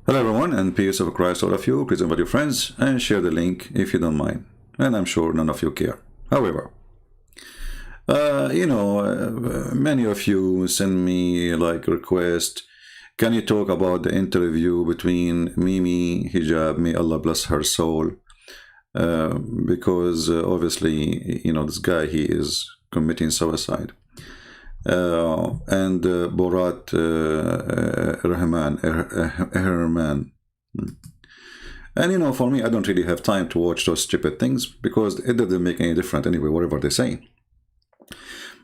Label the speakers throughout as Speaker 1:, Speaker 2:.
Speaker 1: Hello everyone, and peace of Christ all of you. Please invite your friends and share the link if you don't mind. And I'm sure none of you care. However, many of you send me like request, can you talk about the interview between Mimi Hijab, may Allah bless her soul, because obviously, this guy, he is committing suicide. And Borat, Ehrman. And for me, I don't really have time to watch those stupid things because it doesn't make any difference anyway, whatever they say.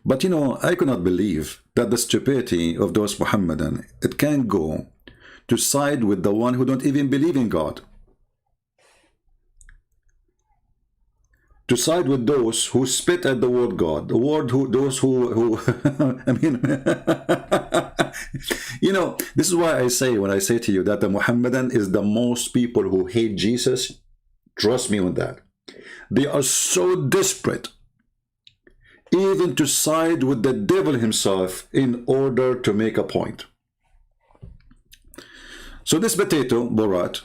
Speaker 1: But I could not believe that the stupidity of those Muhammadan, it can go to side with the one who don't even believe in God. To side with those who spit at the word God, those who I mean, this is why I say, when I say to you that the Muhammadan is the most people who hate Jesus, trust me on that. They are so desperate, even to side with the devil himself in order to make a point. So this potato, Borat,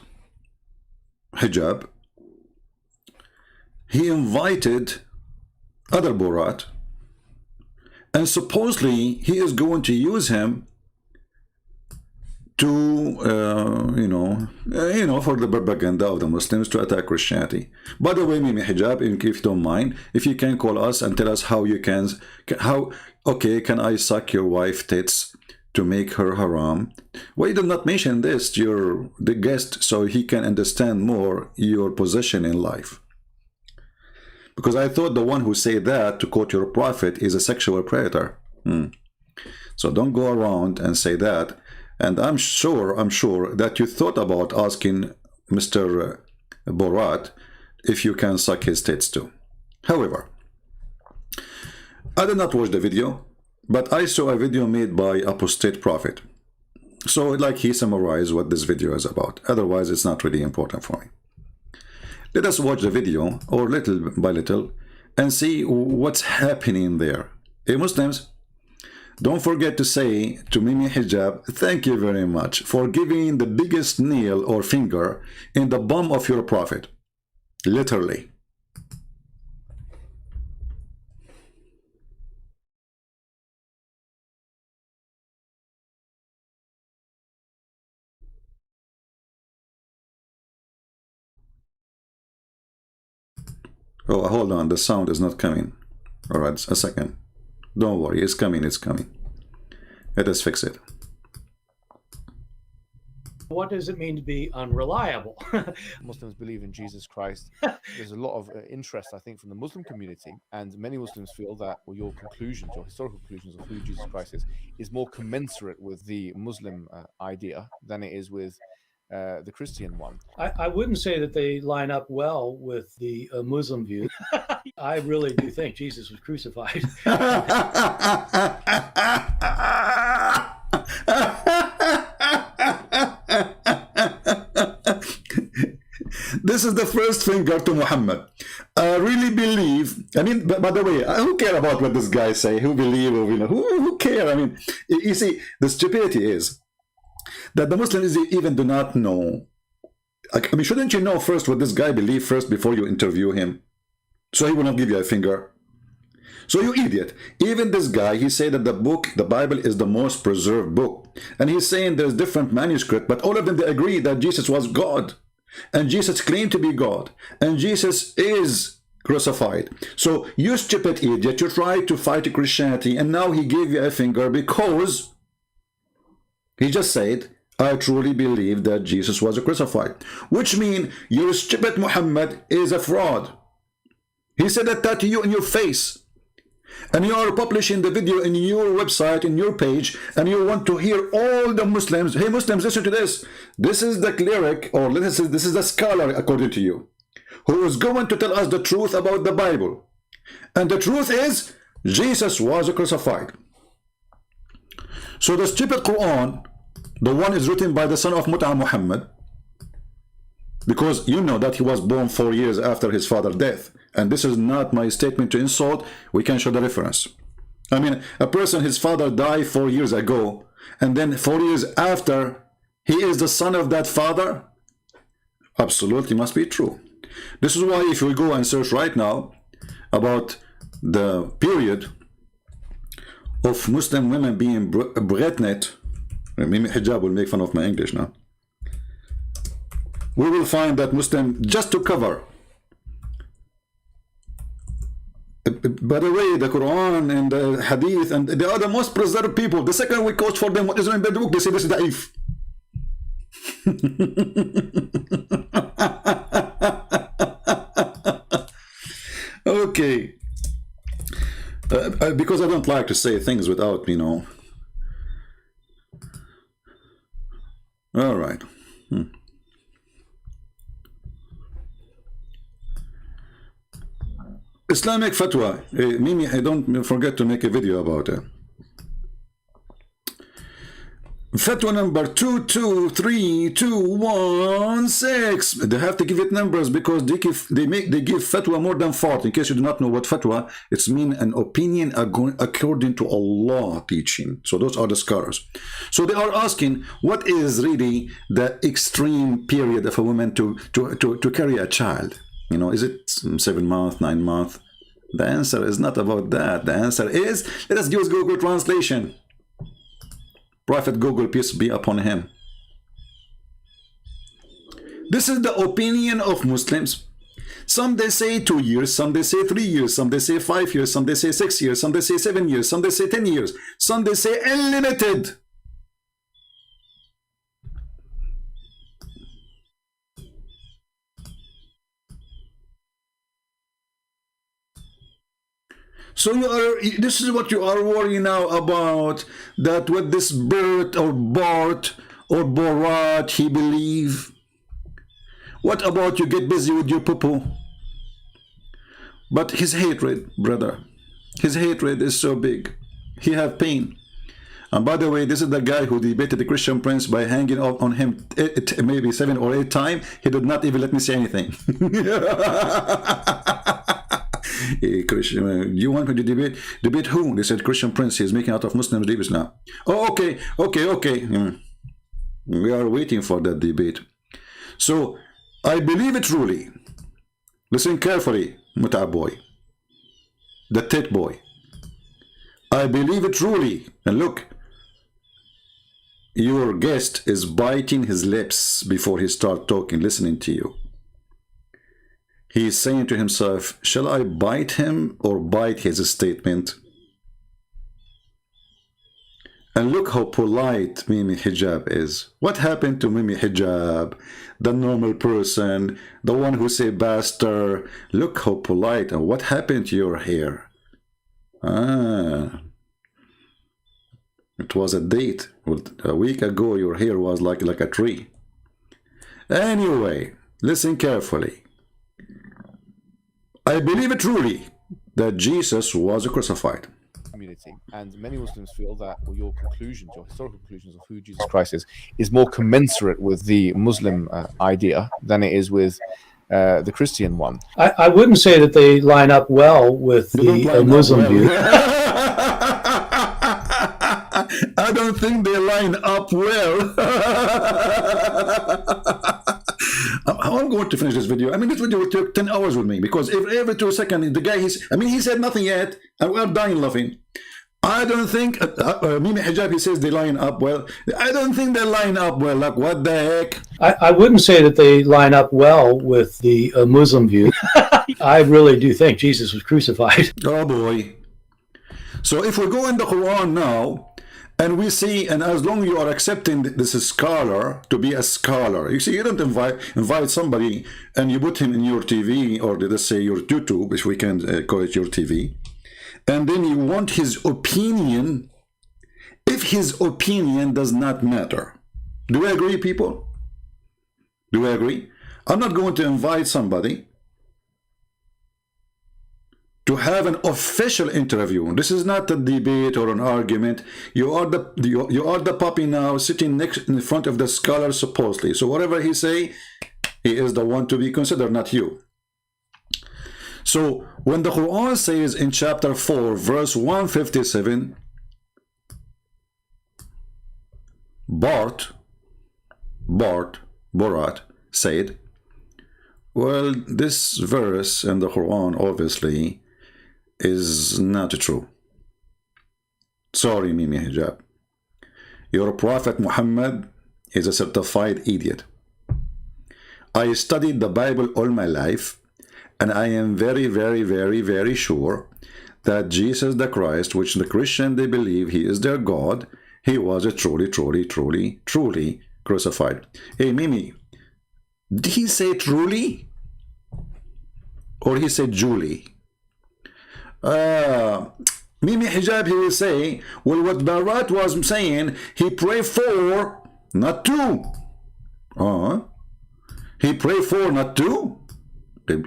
Speaker 1: Hijab, he invited other Borat, and supposedly he is going to use him to, for the propaganda of the Muslims to attack Christianity. By the way, Mimi Hijab, if you don't mind, if you can call us and tell us how you can can I suck your wife tits to make her haram? Why you did not mention this to the guest so he can understand more your position in life? Because I thought the one who said that, to quote your prophet, is a sexual predator. So don't go around and say that. And I'm sure that you thought about asking Mr. Borat if you can suck his tits too. However, I did not watch the video, but I saw a video made by apostate prophet. So like he summarized what this video is about. Otherwise, it's not really important for me. Let us watch the video, or little by little, and see what's happening there. Hey Muslims, don't forget to say to Mimi Hijab, thank you very much for giving the biggest nail or finger in the bum of your prophet. Literally. Oh, hold on, the sound is not coming. All right, a second. Don't worry, it's coming, it's coming. Let us fix it.
Speaker 2: What does it mean to be unreliable?
Speaker 3: Muslims believe in Jesus Christ. There's a lot of interest, I think, from the Muslim community, and many Muslims feel that, well, your conclusions, your historical conclusions of who Jesus Christ is more commensurate with the Muslim idea than it is with the Christian one.
Speaker 2: I wouldn't say that they line up well with the Muslim view. I really do think Jesus was crucified.
Speaker 1: This is the first finger to Muhammad. I really believe, by the way, who care about what this guy say? Who believe, or, who care? I mean, you see, the stupidity is that the Muslims even do not know. I mean, shouldn't you know first what this guy believes first before you interview him? So he will not give you a finger. So you idiot. Even this guy, he said that the Bible is the most preserved book. And he's saying there's different manuscripts, but all of them, they agree that Jesus was God. And Jesus claimed to be God. And Jesus is crucified. So you stupid idiot, you tried to fight Christianity, and now he gave you a finger because he just said, I truly believe that Jesus was crucified. Which means your stupid Muhammad is a fraud. He said that to you in your face. And you are publishing the video in your website, in your page, and you want to hear all the Muslims. Hey Muslims, listen to this. This is the cleric, or this is the scholar, according to you, who is going to tell us the truth about the Bible. And the truth is, Jesus was crucified. So the stupid Quran, the one is written by the son of Mut'a Muhammad, because you know that he was born 4 years after his father's death. And this is not my statement to insult. We can show the reference. I mean, a person, his father died 4 years ago, and then 4 years after, he is the son of that father? Absolutely must be true. This is why if we go and search right now about the period of Muslim women being pregnant, maybe Hijab will make fun of my English now, we will find that Muslim, just to cover, by the way, the Quran and the Hadith, and they are the most preserved people. The second we quote for them what is in the book, they say this is da'if. Okay. Because I don't like to say things without, you know. All right. Islamic fatwa. Mimi, I don't forget to make a video about it. Fatwa number 223216. They have to give it numbers because they give fatwa more than 40. In case you do not know what fatwa, it's mean an opinion according to Allah teaching. So those are the scholars. So they are asking, what is really the extreme period of a woman to carry a child? You know, is it 7 months, 9 months? The answer is not about that. The answer is, let us use Google Translation. Prophet Google, peace be upon him. This is the opinion of Muslims. Some they say 2 years, some they say 3 years, some they say 5 years, some they say 6 years, some they say 7 years, some they say 10 years, some they say unlimited. So this is what you are worrying now about, that what this Bart or Borat he believe. What about you get busy with your poo-poo? But his hatred, brother, his hatred is so big. He have pain. And by the way, this is the guy who debated the Christian Prince by hanging out on him maybe 7 or 8 times. He did not even let me say anything. Hey, Christian, you want me to debate? Debate who? They said Christian Prince. He's making out of Muslims debates now. Oh, okay. We are waiting for that debate. So, I believe it truly. Listen carefully, Muta boy. The tit boy. I believe it truly. And look, your guest is biting his lips before he starts talking, listening to you. He is saying to himself, shall I bite him or bite his statement? And look how polite Mimi Hijab is. What happened to Mimi Hijab? The normal person, the one who say bastard. Look how polite. And what happened to your hair? It was a date. A week ago your hair was like a tree. Anyway, listen carefully. I believe it truly that Jesus was crucified.
Speaker 3: Community, and many Muslims feel that your conclusions, your historical conclusions of who Jesus Christ is more commensurate with the Muslim idea than it is with the Christian one.
Speaker 2: I wouldn't say that they line up well with the Muslim view.
Speaker 1: I don't think they line up well. I'm going to finish this video. I mean, this video will take 10 hours with me because every 2 seconds, the guy, he said nothing yet, and we're dying laughing. I don't think, Mimi Hijab, he says they line up well. I don't think they line up well. Like, what the heck?
Speaker 2: I wouldn't say that they line up well with the Muslim view. I really do think Jesus was crucified.
Speaker 1: Oh, boy. So if we go in the Quran now, and we see, and as long as you are accepting this scholar to be a scholar, you see, you don't invite somebody and you put him in your TV, or let's say your YouTube, if we can call it your TV, and then you want his opinion, if his opinion does not matter. Do we agree, people? Do we agree? I'm not going to invite somebody to have an official interview. This is not a debate or an argument. You are the puppy now sitting in front of the scholar supposedly. So whatever he say, he is the one to be considered, not you. So when the Quran says in chapter 4, verse 157, Bart Borat, said, well, this verse in the Quran obviously is not true. Sorry, Mimi Hijab. Your Prophet Muhammad is a certified idiot. I studied the Bible all my life, and I am very, very, very, very sure that Jesus the Christ, which the Christian they believe he is their God, he was a truly, truly, truly, truly crucified. Hey, Mimi, did he say truly? Or he said Julie? Mimi Hijab, he will say, well, what Barat was saying, he prayed for, not to. He prayed for, not to. Did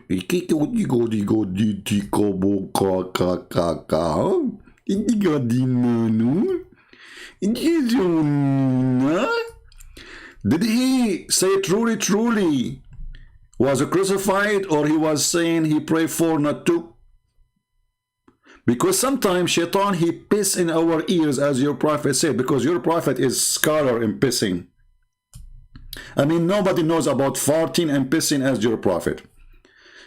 Speaker 1: he say truly, truly was crucified, or he was saying he prayed for, not to? Because sometimes Shaitan, he piss in our ears, as your prophet said, because your prophet is scholar in pissing. I mean, nobody knows about farting and pissing as your prophet.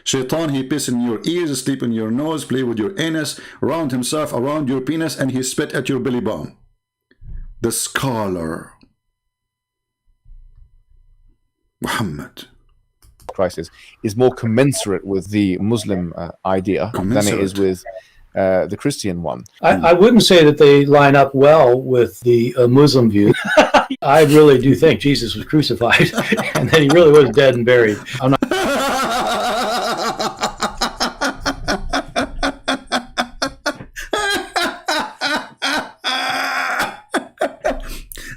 Speaker 1: Shaitan, he piss in your ears, sleep in your nose, play with your anus, round himself around your penis, and he spit at your belly button. The scholar Muhammad
Speaker 3: Christ is more commensurate with the Muslim idea than it is with the Christian one.
Speaker 2: I wouldn't say that they line up well with the Muslim view. I really do think Jesus was crucified and that he really was dead and buried. I'm not.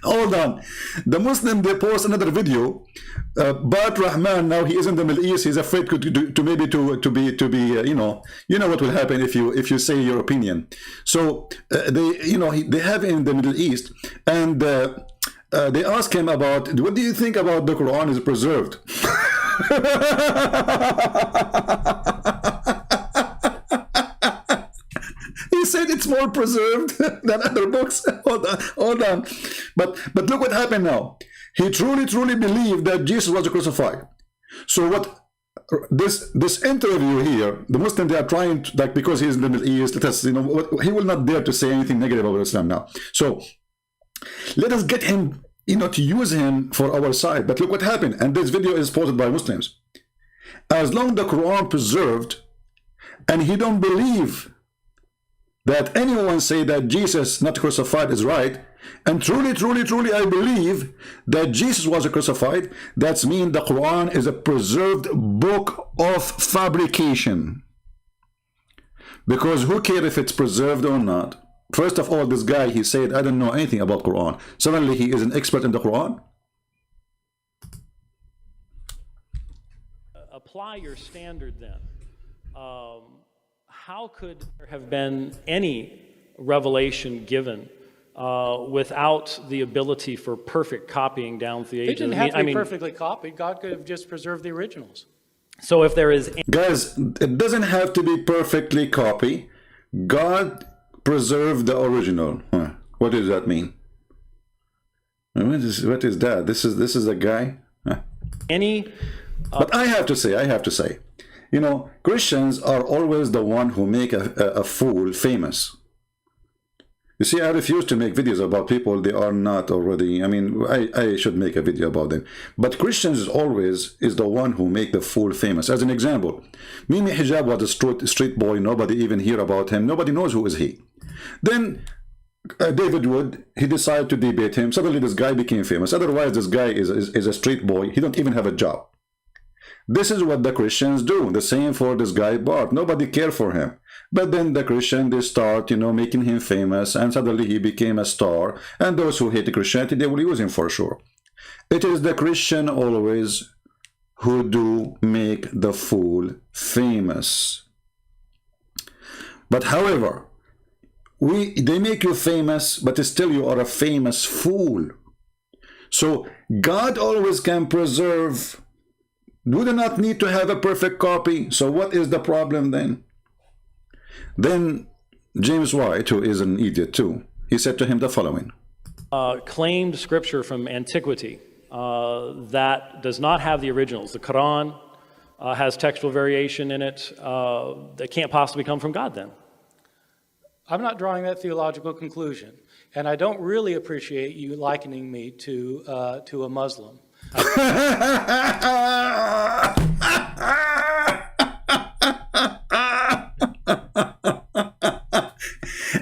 Speaker 1: Hold on. The Muslim, they post another video. Bart Rahman, now he is in the Middle East. He's afraid to be you know what will happen if you say your opinion. So they have in the Middle East, and they ask him about, what do you think about the Quran is preserved? He said it's more preserved than other books. Hold on. But look what happened now. He truly, truly believed that Jesus was crucified. So what this interview here, the Muslims, they are trying to, like, because he's in the Middle East, let us, he will not dare to say anything negative about Islam now. So let us get him, to use him for our side. But look what happened. And this video is posted by Muslims. As long as the Quran preserved, and he don't believe that anyone say that Jesus not crucified is right, and truly, truly, truly I believe that Jesus was crucified, that means the Quran is a preserved book of fabrication. Because who cares if it's preserved or not? First of all, this guy, he said, I don't know anything about Quran. Suddenly he is an expert in the Quran.
Speaker 2: Apply your standard then. How could there have been any revelation given without the ability for perfect copying down through the ages?
Speaker 4: It didn't have to be perfectly copied. God could have just preserved the originals.
Speaker 2: So if there is...
Speaker 1: Guys, it doesn't have to be perfectly copied. God preserved the original. What does that mean? What is that? This is a guy? But I have to say, Christians are always the one who make a fool famous. You see, I refuse to make videos about people they are not already. I mean, I should make a video about them. But Christians always is the one who make the fool famous. As an example, Mimi Hijab was a street boy. Nobody even hear about him. Nobody knows who is he. Then David Wood, he decided to debate him. Suddenly this guy became famous. Otherwise, this guy is a street boy. He don't even have a job. This is what the Christians do. The same for this guy Bart. Nobody cared for him. But then the Christian, they start, making him famous, and suddenly he became a star. And those who hate Christianity, they will use him for sure. It is the Christian always who do make the fool famous. But however, they make you famous, but still you are a famous fool. So God always can preserve. We do not need to have a perfect copy. So what is the problem then? Then James White, who is an idiot too, he said to him the following.
Speaker 2: Claimed scripture from antiquity
Speaker 4: that does not have the originals. The Quran has textual variation in it that can't possibly come from God then. I'm not drawing that theological conclusion, and I don't really appreciate you likening me to a Muslim.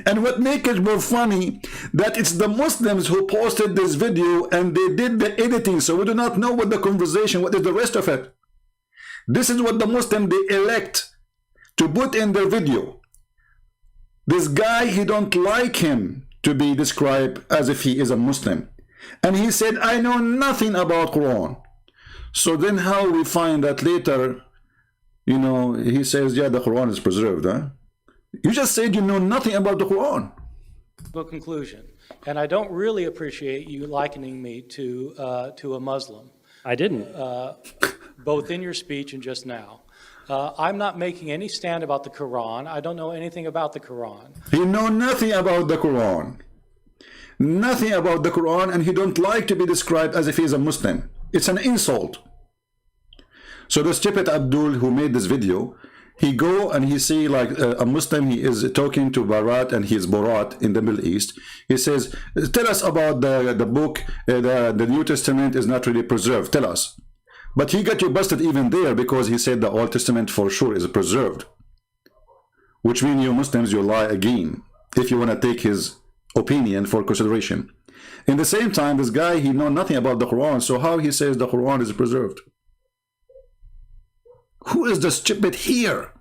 Speaker 1: And what makes it more funny, that it's the Muslims who posted this video and they did the editing, so we do not know what the conversation, what is the rest of it. This is what the Muslim they elect to put in their video. This guy, he don't like him to be described as if he is a Muslim. And he said, I know nothing about Quran. So then how we find that later, you know, he says, yeah, the Quran is preserved, huh? You just said you know nothing about the Quran.
Speaker 4: Conclusion. And I don't really appreciate you likening me to a Muslim. I didn't, both in your speech and just now. I'm not making any stand about the Quran. I don't know anything about the Quran.
Speaker 1: He know nothing about the Quran. Nothing about the Quran, and he don't like to be described as if he's a Muslim. It's an insult. So the stupid Abdul who made this video, he go and he see like a Muslim, he is talking to Barat, and he is Borat in the Middle East. He says, tell us about the book, the New Testament is not really preserved, tell us. But he got you busted even there because he said the Old Testament for sure is preserved. Which means you Muslims, you lie again, if you want to take his opinion for consideration. In the same time, this guy, he know nothing about the Quran, so how he says the Quran is preserved? Who is the stupid here?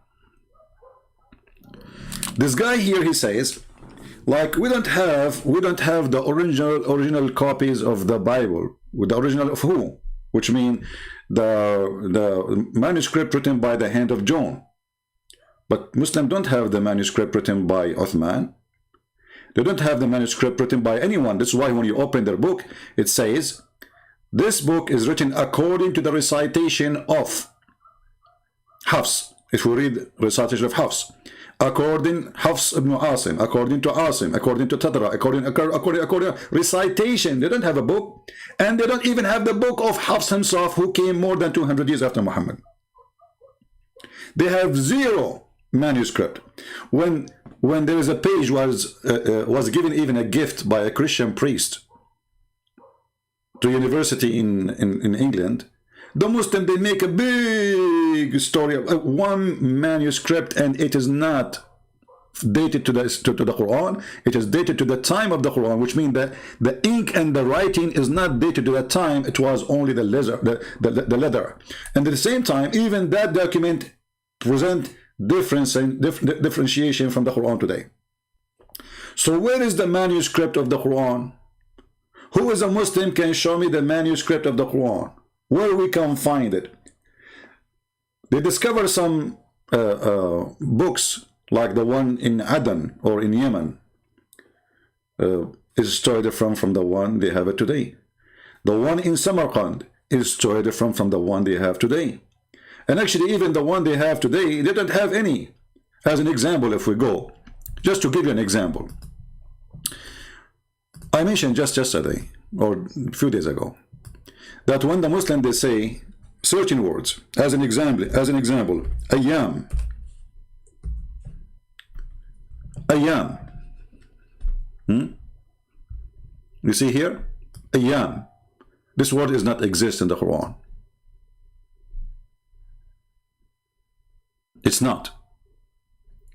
Speaker 1: This guy here, he says, like we don't have the original copies of the Bible. With the original of who? Which means the manuscript written by the hand of John. But Muslims don't have the manuscript written by Uthman. They don't have the manuscript written by anyone. That's why when you open their book, it says, this book is written according to the recitation of Hafs. If we read recitation of Hafs, according Hafs ibn Asim, according to Asim, according to Tadra, according recitation. They don't have a book, and they don't even have the book of Hafs himself, who came more than 200 years after Muhammad. They have zero manuscript. When there is a page was given even a gift by a Christian priest to university in England, the Muslim, they make a big story of one manuscript, and it is not dated to the Quran. It is dated to the time of the Quran, which means that the ink and the writing is not dated to that time. It was only the leather. And at the same time, even that document present differentiation from the Quran today. So where is the manuscript of the Quran? Who is a Muslim can show me the manuscript of the Quran? Where we can find it? They discover some books like the one in Aden or in Yemen is totally different from the one they have it today. The one in Samarkand is totally different from the one they have today. And actually even the one they have today, they don't have any. As an example, if we go, just to give you an example, I mentioned just yesterday or a few days ago that when the Muslim they say certain words, as an example, ayyam, you see here, ayyam, this word does not exist in the Quran. It's not.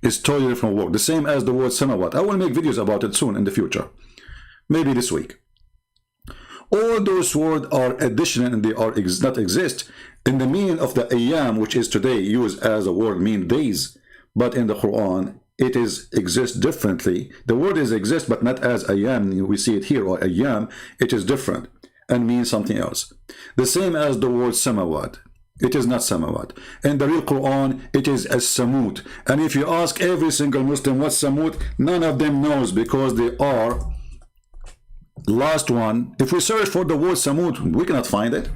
Speaker 1: It's totally different word, the same as the word samawat. I will make videos about it soon in the future, maybe this week. All those words are additional and they are not exist in the meaning of the ayyam, which is today used as a word mean days, but in the Quran it is exists differently. The word is exist, but not as ayyam we see it here, or ayyam. It is different and means something else. The same as the word samawat. It is not samawat. In the real Quran, it is as samut. And if you ask every single Muslim what's samut, none of them knows, because they are last one. If we search for the word samut, we cannot find it.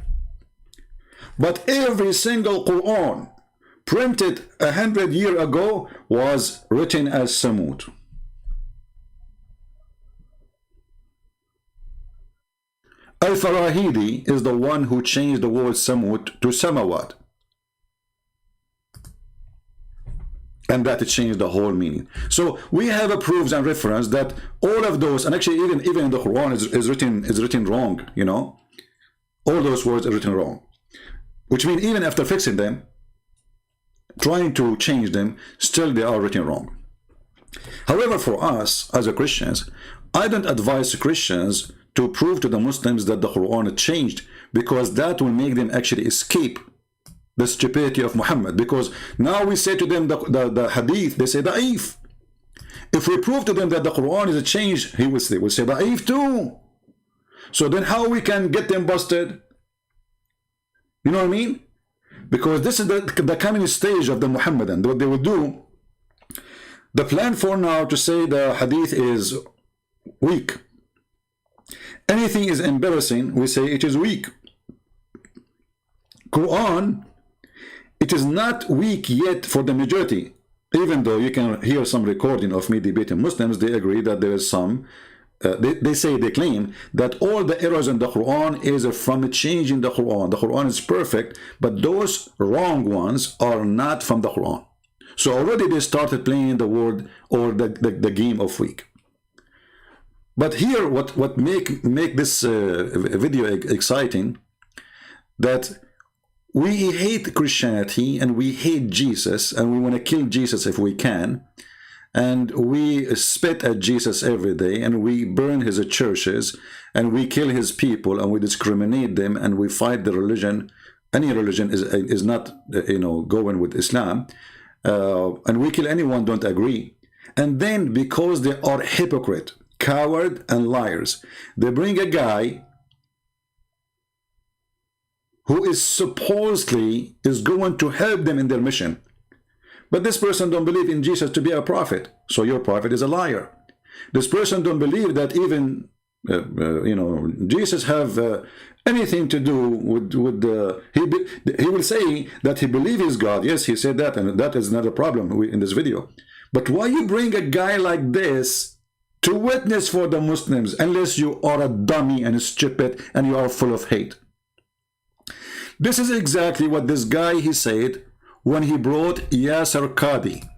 Speaker 1: But every single Quran printed 100 years ago was written as samut. Al-Farahidi is the one who changed the word Samut to Samawat. And that changed the whole meaning. So we have a proofs and reference that all of those, and actually even in the Quran is written wrong, you know. All those words are written wrong. Which means even after fixing them, trying to change them, still they are written wrong. However, for us as a Christians, I don't advise Christians to prove to the Muslims that the Quran changed, because that will make them actually escape the stupidity of Muhammad. Because now we say to them the hadith, they say da'if. If we prove to them that the Quran is a change, he will say da'if too. So then how we can get them busted? You know what I mean? Because this is the coming stage of the Muhammadan. What they will do, the plan for now to say the hadith is weak. Anything is embarrassing, we say it is weak. Quran, it is not weak yet for the majority. Even though you can hear some recording of me debating Muslims, they agree that there is some, they claim that all the errors in the Quran is from a change in the Quran. The Quran is perfect, but those wrong ones are not from the Quran. So already they started playing the word or the game of weak. But here, what make this video exciting, that we hate Christianity and we hate Jesus and we want to kill Jesus if we can, and we spit at Jesus every day and we burn his churches and we kill his people and we discriminate them and we fight the religion. Any religion is not, you know, going with Islam, and we kill anyone don't agree. And then because they are hypocrite, coward and liars, they bring a guy who is supposedly is going to help them in their mission. But this person don't believe in Jesus to be a prophet, so your prophet is a liar. This person don't believe that even you know, Jesus have anything to do with he will say that he believes he's God. Yes, he said that, and that is not a problem in this video. But why you bring a guy like this to witness for the Muslims, unless you are a dummy and stupid and you are full of hate? This is exactly what this guy he said when he brought Yasser Qadi.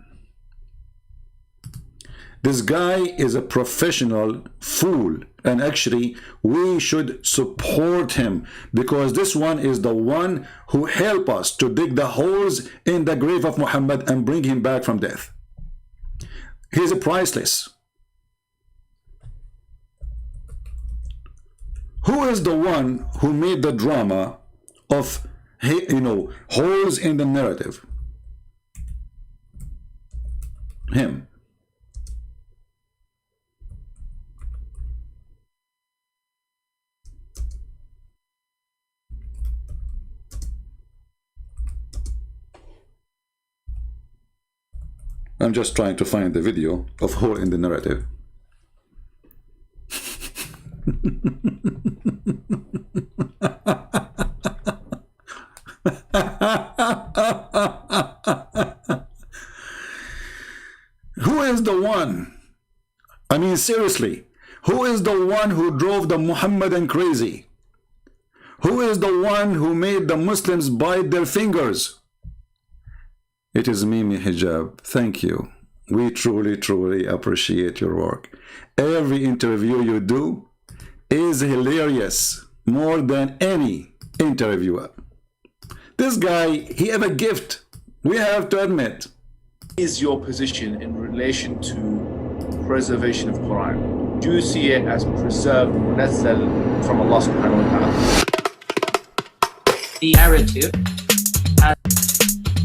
Speaker 1: This guy is a professional fool, and actually we should support him, because this one is the one who helped us to dig the holes in the grave of Muhammad and bring him back from death. He's priceless. Who is the one who made the drama of, you know, holes in the narrative? Him. I'm just trying to find the video of hole in the narrative. Who is the one? I mean, seriously, who is the one who drove the Muhammadan crazy? Who is the one who made the Muslims bite their fingers? It is Mimi Hijab. Thank you. We truly, truly appreciate your work. Every interview you do is hilarious, more than any interviewer. This guy, he have a gift. We have to admit.
Speaker 5: Is your position in relation to preservation of Quran? Do you see it as preserved, munazzal from Allah subhanahu wa ta'ala?
Speaker 6: The narrative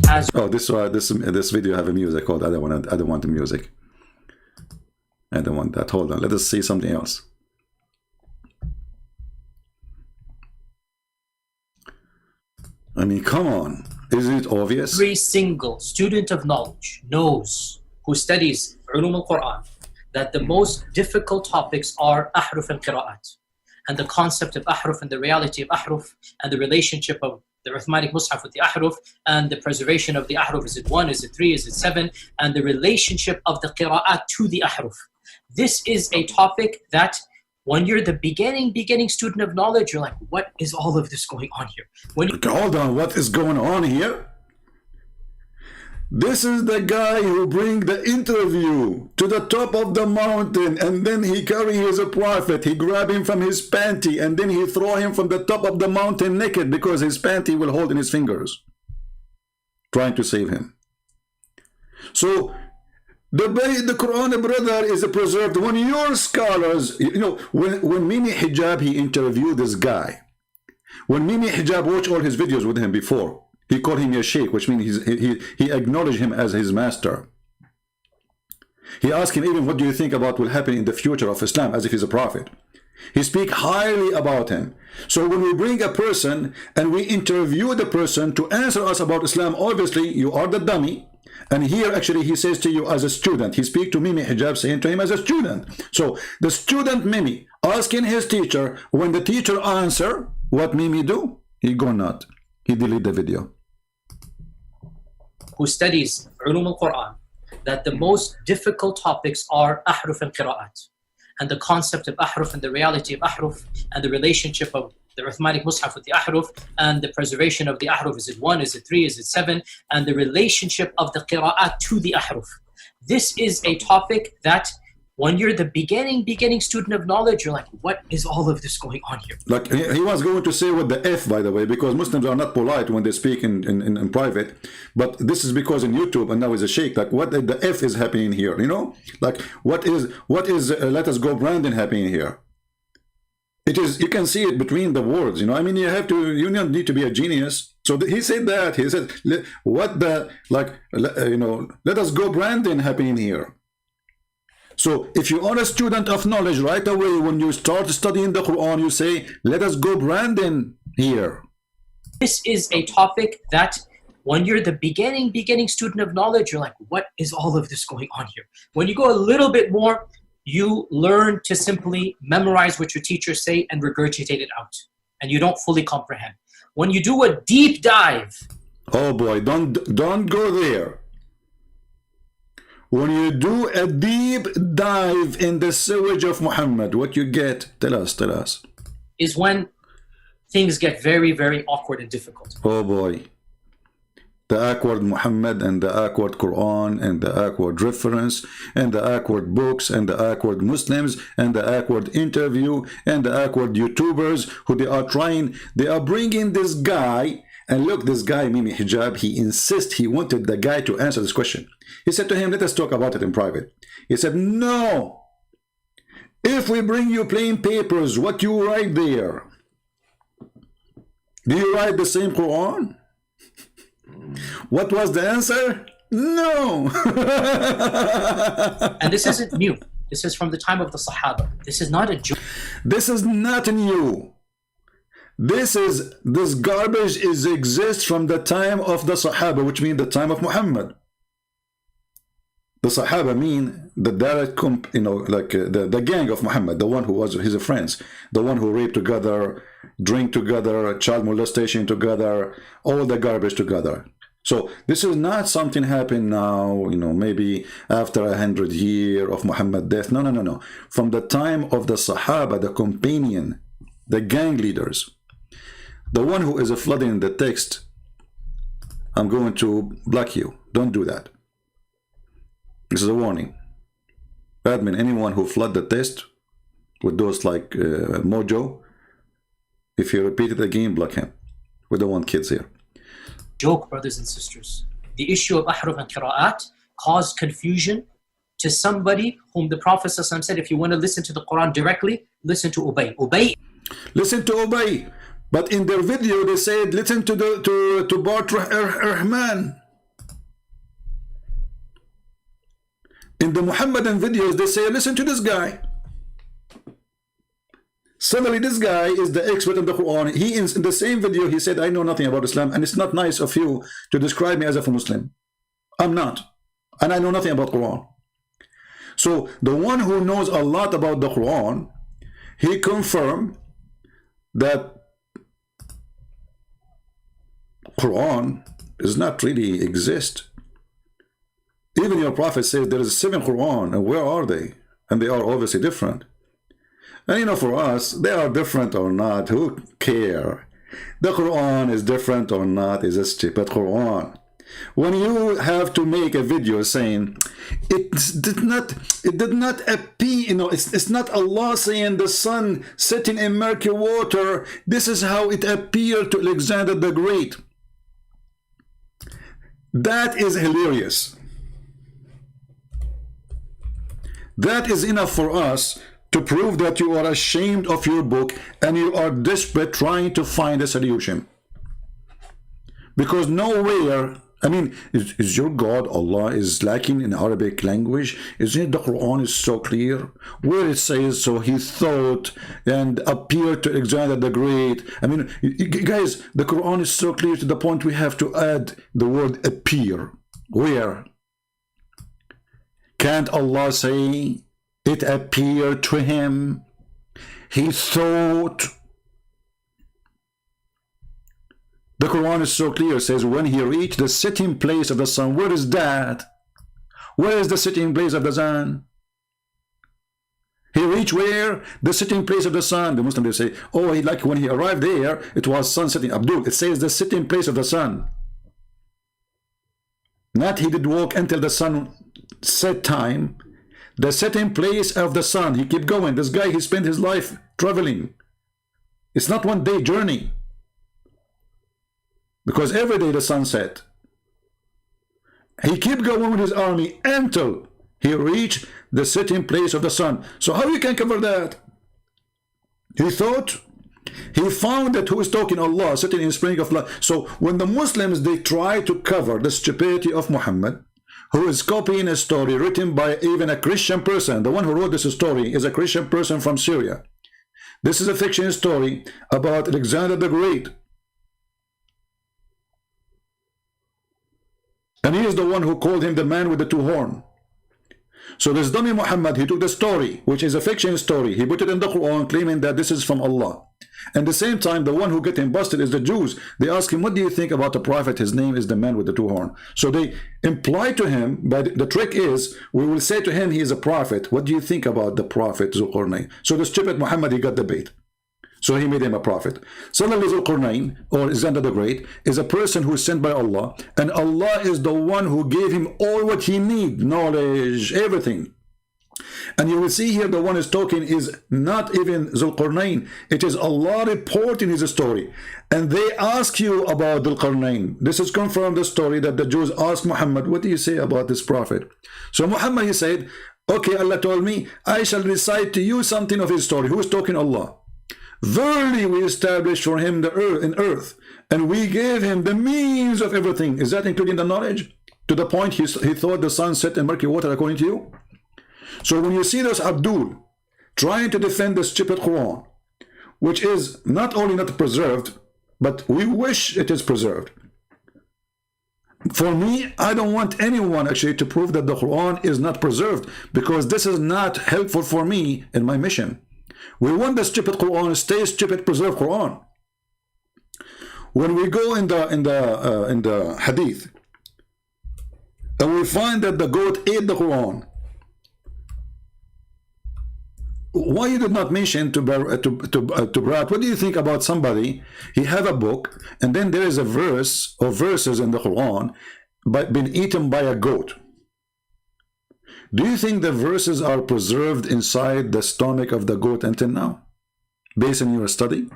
Speaker 6: as
Speaker 1: oh, this video have a music called I don't want the music. I don't want that. Hold on, let us see something else. I mean, come on. Isn't it obvious?
Speaker 6: every single student of knowledge knows, who studies Ulum al-Quran, that the most difficult topics are ahruf and qira'at, and the concept of ahruf and the reality of ahruf, and the relationship of the Uthmanic Mus'haf with the ahruf, and the preservation of the ahruf. Is it 1? Is it 3? Is it 7? And the relationship of the qira'at to the ahruf. This is a topic that when you're the beginning student of knowledge, you're like, what is all of this going on here? When you
Speaker 1: Hold on, what is going on here? This is the guy who bring the interview to the top of the mountain, and then he carry his prophet, he grab him from his panty, and then he throw him from the top of the mountain naked because his panty will hold in his fingers, trying to save him. So the Quran, brother, is preserved. When your scholars, you know, when Mimi Hijab, he interviewed this guy. When Mimi Hijab watched all his videos with him before, he called him a sheikh, which means he acknowledged him as his master. He asked him even, what do you think about what will happen in the future of Islam, as if he's a prophet. He speak highly about him. So when we bring a person and we interview the person to answer us about Islam, obviously you are the dummy. And here actually he says to you as a student, he speak to Mimi Hijab saying to him as a student. So the student Mimi asking his teacher, when the teacher answer, what Mimi do? He go not. He delete the video.
Speaker 6: who studies ulum al-Quran, that the most difficult topics are ahruf and qira'at, and the concept of ahruf and the reality of ahruf and the relationship of the Uthmanic Mus'haf with the ahruf and the preservation of the ahruf. Is it 1? Is it 3? Is it 7? And the relationship of the qira'at to the ahruf. This is a topic that when you're the beginning student of knowledge, you're like, what is all of this going on here?
Speaker 1: Like he was going to say with the F, by the way, because Muslims are not polite when they speak in private, but this is because in YouTube, and now is a sheikh, like what the F is happening here, you know? Like what is let us go Brandon happening here? It is, you can see it between the words, you know. I mean, you don't need to be a genius. So he said that, he said, what the, like, you know, let us go Brandon happening here. So if you are a student of knowledge, right away when you start studying the Quran, you say, let us go Brandon here.
Speaker 6: This is a topic that when you're the beginning student of knowledge, you're like, what is all of this going on here? When you go a little bit more, you learn to simply memorize what your teachers say and regurgitate it out, and you don't fully comprehend. When you do a deep dive,
Speaker 1: oh boy, don't go there. When you do a deep dive in the sewage of Muhammad, what you get? Tell us.
Speaker 6: Is when things get very, very awkward and difficult.
Speaker 1: Oh boy. The awkward Muhammad and the awkward Quran and the awkward reference and the awkward books and the awkward Muslims and the awkward interview and the awkward YouTubers who they are bringing this guy. And look, this guy, Mimi Hijab, he insists, he wanted the guy to answer this question. He said to him, let us talk about it in private. He said, no. If we bring you plain papers, what you write there? Do you write the same Quran? What was the answer? No.
Speaker 6: And this isn't new. This is from the time of the Sahaba. This is not a joke.
Speaker 1: This is not new. This garbage exists from the time of the Sahaba, which means the time of Muhammad. The Sahaba mean the direct, you know, like the gang of Muhammad, the one who was his friends, the one who raped together, drink together, child molestation together, all the garbage together. So this is not something happened now, you know, maybe after 100 years of Muhammad's death. No. From the time of the Sahaba, the companion, the gang leaders, the one who is flooding the text, I'm going to block you. Don't do that. This is a warning. Admin, anyone who flood the text with those like mojo, if you repeat it again, block him. We don't want kids here.
Speaker 6: Joke, brothers and sisters. The issue of ahruf and qira'at caused confusion to somebody whom the Prophet ﷺ said, if you want to listen to the Quran directly, listen to Ubay.
Speaker 1: Listen to Ubay. But in their video, they said, listen to Bart Ehrman. In the Muhammadan videos, they say, listen to this guy. Suddenly, this guy is the expert in the Quran. He, in the same video, he said, I know nothing about Islam, and it's not nice of you to describe me as a Muslim. I'm not. And I know nothing about Quran. So, the one who knows a lot about the Quran, he confirmed that Quran does not really exist. Even your prophet says there is 7 Quran, and where are they? And they are obviously different. And you know, for us, they are different or not, who care? The Quran is different or not is a stupid Quran. When you have to make a video saying it did not appear, you know, it's not Allah saying the sun setting in murky water, this is how it appeared to Alexander the Great. That is hilarious. That is enough for us to prove that you are ashamed of your book and you are desperate trying to find a solution. Because nowhere, I mean, is your God, Allah, is lacking in Arabic language? Isn't it the Quran is so clear? Where it says, so he thought and appeared to Alexander the Great. I mean, guys, the Quran is so clear to the point we have to add the word appear. Where? Can't Allah say, it appeared to him, he thought? The Quran is so clear, it says, when he reached the sitting place of the sun. Where is that? Where is the sitting place of the sun? He reached where? The sitting place of the sun. The Muslims, they say, oh, like when he arrived there, it was sun sitting. Abdul, it says the sitting place of the sun. Not he did walk until the sun set time. The setting place of the sun. He kept going. This guy, he spent his life traveling. It's not one day journey. Because every day the sun set. He kept going with his army until he reached the setting place of the sun. So how you can cover that? He thought, he found that who is talking Allah, sitting in spring of life. So when the Muslims, they try to cover the stupidity of Muhammad, who is copying a story written by even a Christian person. The one who wrote this story is a Christian person from Syria. This is a fiction story about Alexander the Great. And he is the one who called him the man with the two horns. So this dummy Muhammad, he took the story, which is a fiction story, he put it in the Quran, claiming that this is from Allah. And at the same time, the one who get him busted is the Jews. They ask him, what do you think about the prophet? His name is the man with the two horns. So they imply to him, but the trick is, we will say to him, he is a prophet. What do you think about the prophet Zulqarnain? So the stupid Muhammad, he got the bait. So he made him a prophet. Similarly, Zulqarnain, or Alexander the Great, is a person who is sent by Allah, and Allah is the one who gave him all what he needs, knowledge, everything. And you will see here the one is talking is not even Zulqarnain. It is Allah reporting his story. And they ask you about Zulqarnain. This is confirmed the story that the Jews asked Muhammad, what do you say about this prophet? So Muhammad, he said, okay, Allah told me, I shall recite to you something of his story. Who is talking? Allah. Verily we established for him the earth, and we gave him the means of everything. Is that including the knowledge? To the point he thought the sun set in murky water, according to you? So when you see this Abdul trying to defend the stupid Quran, which is not only not preserved, but we wish it is preserved. For me, I don't want anyone actually to prove that the Quran is not preserved, because this is not helpful for me in my mission. We want the stupid Quran, stay stupid, preserve Quran. When we go in the Hadith, and we find that the goat ate the Quran, why you did not mention to Bart? What do you think about somebody? He have a book, and then there is a verse or verses in the Quran, but been eaten by a goat. Do you think the verses are preserved inside the stomach of the goat until now, based on your study?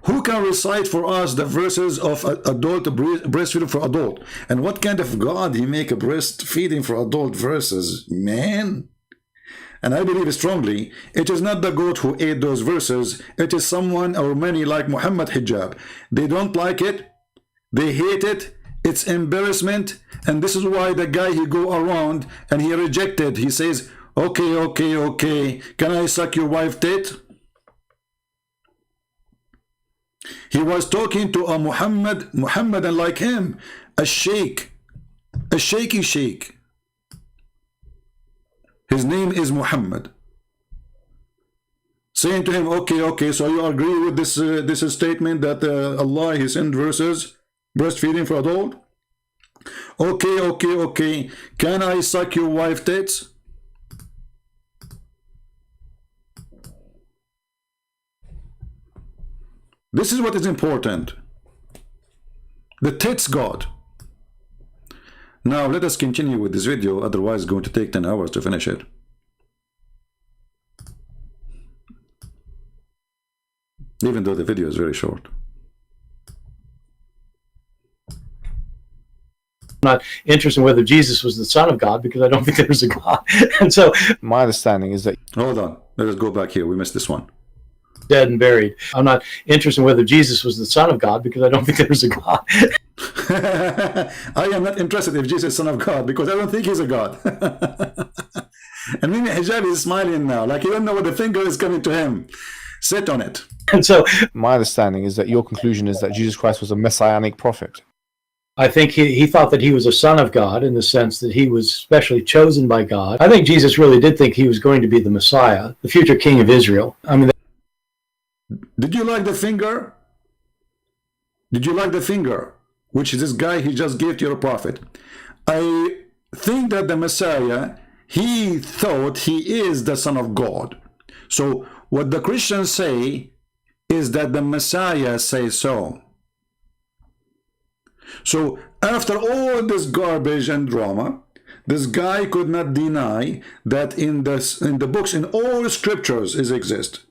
Speaker 1: Who can recite for us the verses of adult breastfeeding for adult? And what kind of God he make a breastfeeding for adult verses? Man. And I believe strongly, it is not the goat who ate those verses. It is someone or many like Muhammad Hijab. They don't like it. They hate it. It's embarrassment. And this is why the guy, he go around and he rejected. He says, okay, okay, okay. Can I suck your wife tit? He was talking to a Muhammadan like him, a sheikh, a shaky sheikh. His name is Muhammad. Saying to him, okay, okay, so you agree with this statement that Allah, he sent verses, breastfeeding for adult? Okay, okay, okay. Can I suck your wife tits? This is what is important. The tits God. Now let us continue with this video, otherwise it's going to take 10 hours to finish it. Even though the video is very short.
Speaker 2: Not interested in whether Jesus was the Son of God, because I don't think there's a God. And so,
Speaker 3: My understanding is that
Speaker 1: Hold on, let us go back here. We missed this one.
Speaker 2: dead and buried. I'm not interested in whether Jesus was the Son of God, because I don't think there's a God.
Speaker 1: I am not interested if Jesus is Son of God, because I don't think he's a God. And maybe Hijab is smiling now, like he don't know what the finger is coming to him. Sit on it.
Speaker 2: And so,
Speaker 3: my understanding is that your conclusion is that Jesus Christ was a messianic prophet.
Speaker 2: I think he thought that he was a son of God in the sense that he was specially chosen by God. I think Jesus really did think he was going to be the Messiah, the future king of Israel. I mean,
Speaker 1: Did you like the finger? Did you like the finger? Which is this guy he just gave to your prophet. I think that the Messiah, he thought he is the Son of God. So what the Christians say is that the Messiah says so. So after all this garbage and drama, this guy could not deny that in the books, in all scriptures is exist.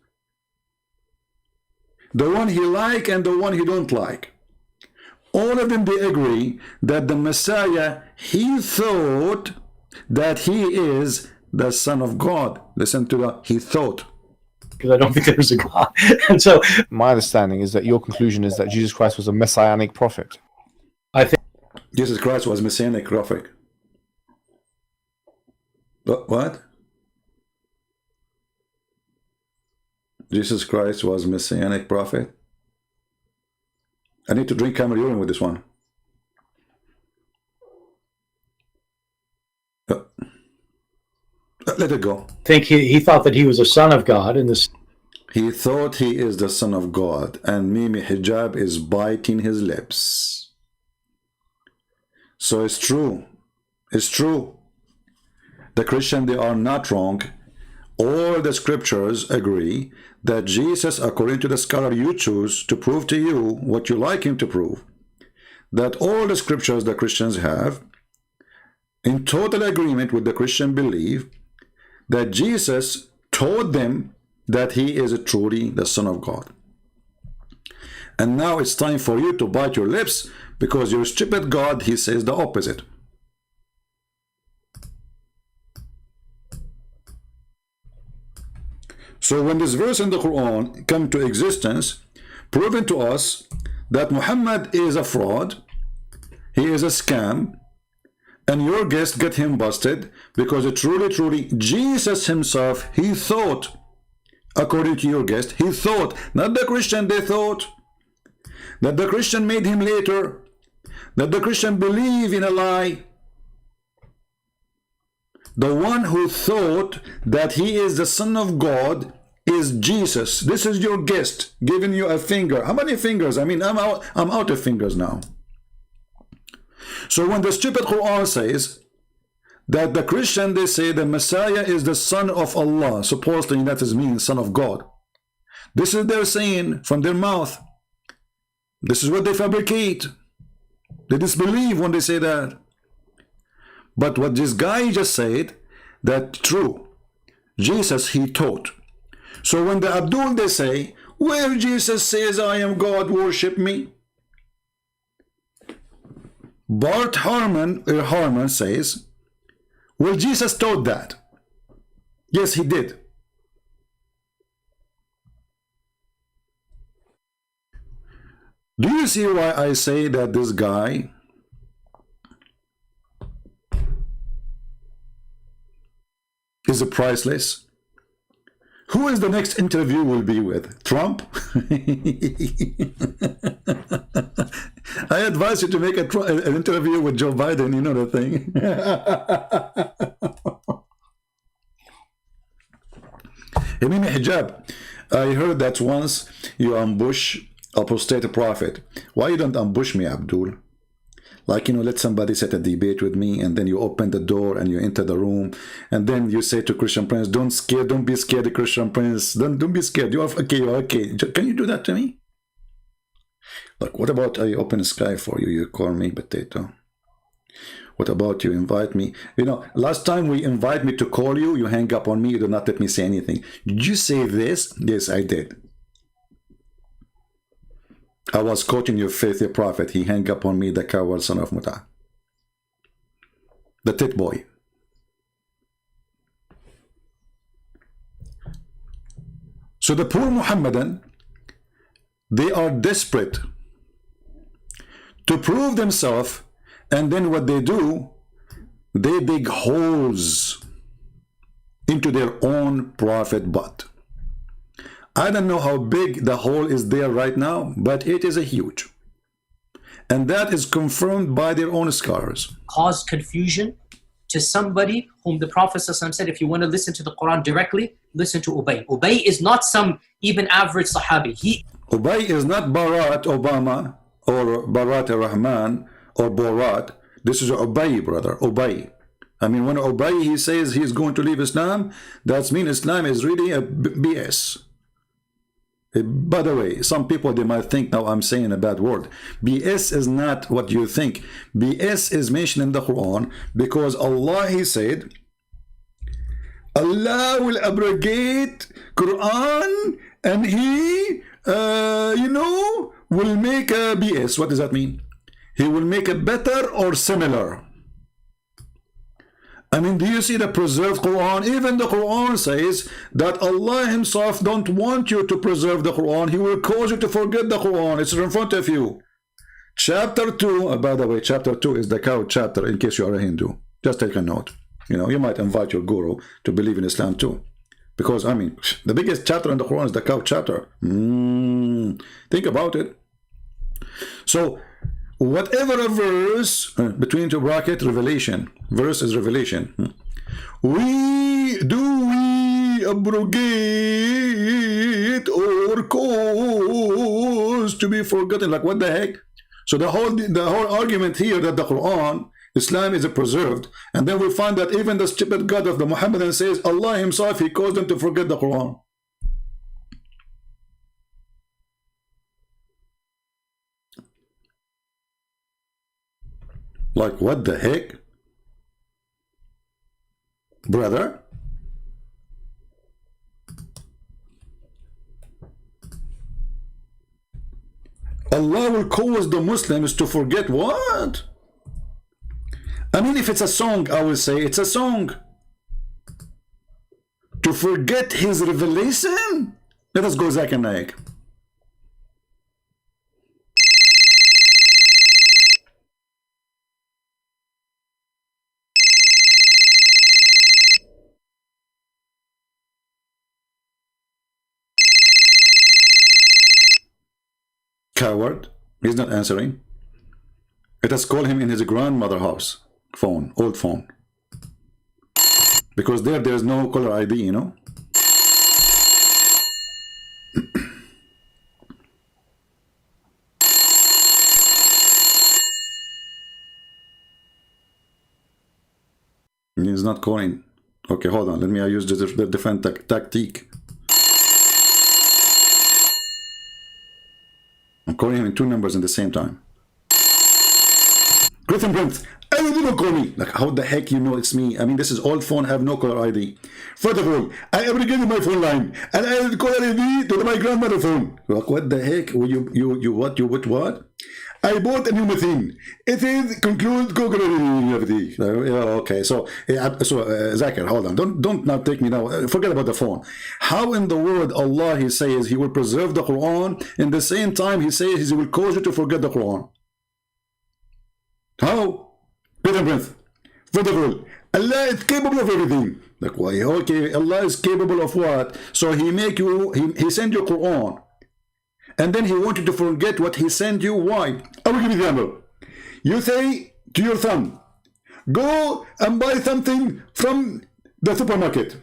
Speaker 1: The one he like and the one he don't like. All of them, they agree that the Messiah, he thought that he is the Son of God. Listen to that, he thought.
Speaker 2: because I don't think there's a God. And so,
Speaker 3: My understanding is that your conclusion is that Jesus Christ was a messianic prophet.
Speaker 2: I think
Speaker 1: Jesus Christ was messianic prophet. But what? Jesus Christ was messianic prophet? I need to drink camel urine with this one. Let it go.
Speaker 2: he thought that he was a son of God in this.
Speaker 1: He thought he is the Son of God, and Mimi Hijab is biting his lips. So it's true. It's true. The Christian, they are not wrong. All the scriptures agree that Jesus, according to the scholar you choose to prove to you what you like him to prove, that all the scriptures the Christians have, in total agreement with the Christian belief, that Jesus taught them that he is truly the Son of God. And now it's time for you to bite your lips, because your stupid God, he says the opposite. So when this verse in the Quran come to existence, proving to us that Muhammad is a fraud, he is a scam, and your guest get him busted, because truly Jesus himself, he thought, according to your guest, he thought, not the Christian, they thought, that the Christian made him later, that the Christian believe in a lie. The one who thought that he is the Son of God is Jesus. This is your guest giving you a finger. How many fingers? I mean, I'm out of fingers now. So when the stupid Quran says that the Christian, they say the Messiah is the Son of Allah, supposedly that means Son of God. This is their saying from their mouth. This is what they fabricate. They disbelieve when they say that. But what this guy just said, that true. Jesus, he taught. So when the Abdul, they say, where Jesus says, I am God, worship me. Bart Ehrman says, well, Jesus taught that. Yes, he did. Do you see why I say that this guy is priceless? Who is the next interview will be with? Trump? I advise you to make an interview with Joe Biden, you know the thing. Imam Hijab, I heard that once you ambush apostate prophet. Why you don't ambush me, Abdul? Like, you know, let somebody set a debate with me, and then you open the door and you enter the room, and then you say to Christian Prince, don't be scared, Christian Prince. Don't be scared. You are okay, you are okay. Can you do that to me? Like, what about I open sky for you? You call me potato. What about you invite me? You know, last time we invite me to call you, you hang up on me. You do not let me say anything. Did you say this? Yes, I did. I was quoting your faithful prophet. He hung up on me, the coward son of Muta. The tit boy. So the poor Muhammadan, they are desperate to prove themselves, and then what they do, they dig holes into their own prophet butt. I don't know how big the hole is there right now, but it is a huge. And that is confirmed by their own scholars.
Speaker 6: Cause confusion to somebody whom the Prophet ﷺ said, if you want to listen to the Quran directly, listen to Ubay. Ubay is not some even average Sahabi.
Speaker 1: Ubay is not Barack Obama or Barack Rahman or Borat. This is Ubay, brother, Ubay. I mean, when Ubay, he says he's going to leave Islam, that means Islam is really a BS. By the way, some people, they might think now I'm saying a bad word. BS is not what you think. BS is mentioned in the Quran because Allah, he said, Allah will abrogate Quran and he, will make a BS. What does that mean? He will make a better or similar. I mean, do you see the preserved Quran? Even the Quran says that Allah himself don't want you to preserve the Quran. He will cause you to forget the Quran. It's in front of you. Chapter 2, by the way, chapter 2 is the cow chapter, in case you are a Hindu. Just take a note. You know, you might invite your guru to believe in Islam too. Because, I mean, the biggest chapter in the Quran is the cow chapter. Think about it. So, whatever a verse, between two brackets, revelation. Verse is revelation. We abrogate or cause to be forgotten. Like, what the heck? So the whole argument here that the Quran, Islam is preserved, and then we find that even the stupid God of the Muhammadan says Allah himself, he caused them to forget the Quran. Like, what the heck? Brother? Allah will cause the Muslims to forget what? I mean, if it's a song, I will say it's a song. To forget his revelation? Let us go Zakir Naik. Coward. He's not answering. Let us call him in his grandmother's house. Phone. Old phone. Because there's no caller ID, you know. He's not calling. Okay, hold on. Let me use the different tactic. I'm calling him in two numbers at the same time. Griffin Brent, I don't call me. Like, how the heck you know it's me? I mean, this is old phone, have no caller ID. First of all, I abrogated my phone line, and I added caller ID to my grandmother's phone. Like, what the heck? What? I bought a new machine. It is conclude Google. Okay, so Zakir, hold on. Don't now take me now. Forget about the phone. How in the world Allah he says he will preserve the Quran, in the same time he says he will cause you to forget the Quran? How? Peter Prince. First of all, Allah is capable of everything. Like, why? Okay, Allah is capable of what? So he make you. He send you Quran. And then he wanted to forget what he sent you. Why? I will give you the example. You say to your son, go and buy something from the supermarket.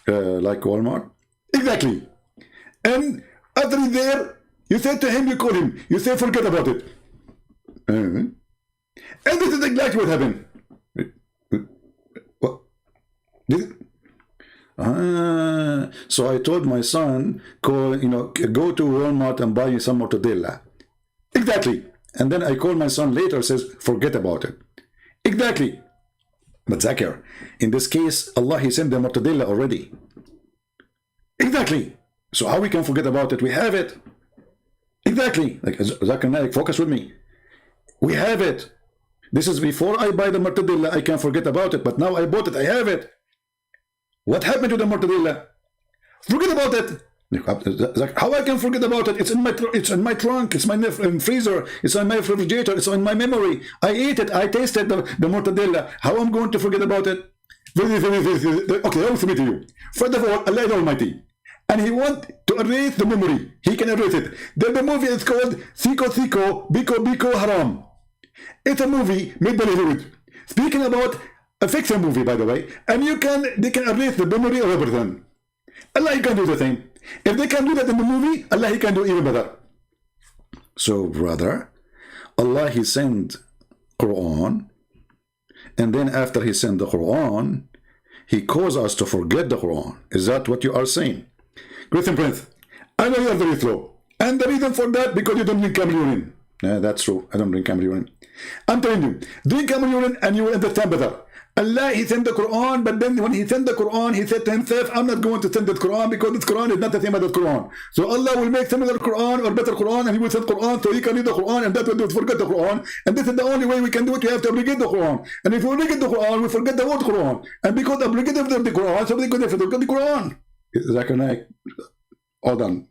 Speaker 1: Like Walmart. Exactly. And after he's there, you say to him, you call him. You say, forget about it. And this is exactly what happened. What? So I told my son, go to Walmart and buy some mortadella. Exactly. And then I call my son later, says, forget about it. Exactly. But Zakir, in this case, Allah, He sent the Mortadella already. Exactly. So how we can forget about it? We have it. Exactly. Like Zakir Naik, focus with me. We have it. This is before I buy the Mortadella, I can forget about it. But now I bought it, I have it. What happened to the Mortadella? Forget about it. How I can forget about it? It's in my trunk. It's my freezer. It's in my refrigerator. It's in my memory. I ate it. I tasted the Mortadella. How I'm going to forget about it? Okay, I will submit to you. First of all, Allah is Almighty, and He wants to erase the memory. He can erase it. The movie is called Siko Siko Biko Biko Haram. It's a movie made by Hollywood, speaking about a fiction movie, by the way, and they can erase the memory of everything. Allah, He can do the same. If they can do that in the movie, Allah, He can do even better. So, brother, Allah, He sent Quran, and then after He sent the Quran, He caused us to forget the Quran. Is that what you are saying? Christian Prince, I know you are very slow. And the reason for that, because you don't drink camel urine. Yeah, that's true. I don't drink camel urine. I'm telling you, drink camel urine and you will understand better. Allah, He sent the Quran, but then when He sent the Quran, He said to Himself, I'm not going to send the Quran because this Quran is not the same as the Quran. So Allah will make similar Quran or better Quran, and He will send Quran so He can read the Quran, and that will forget the Quran. And this is the only way we can do it. We have to abrogate the Quran. And if we abrogate the Quran, we forget the word Quran. And because abrogative of the Quran, so we could forget the Quran. Zakir Naik, hold on.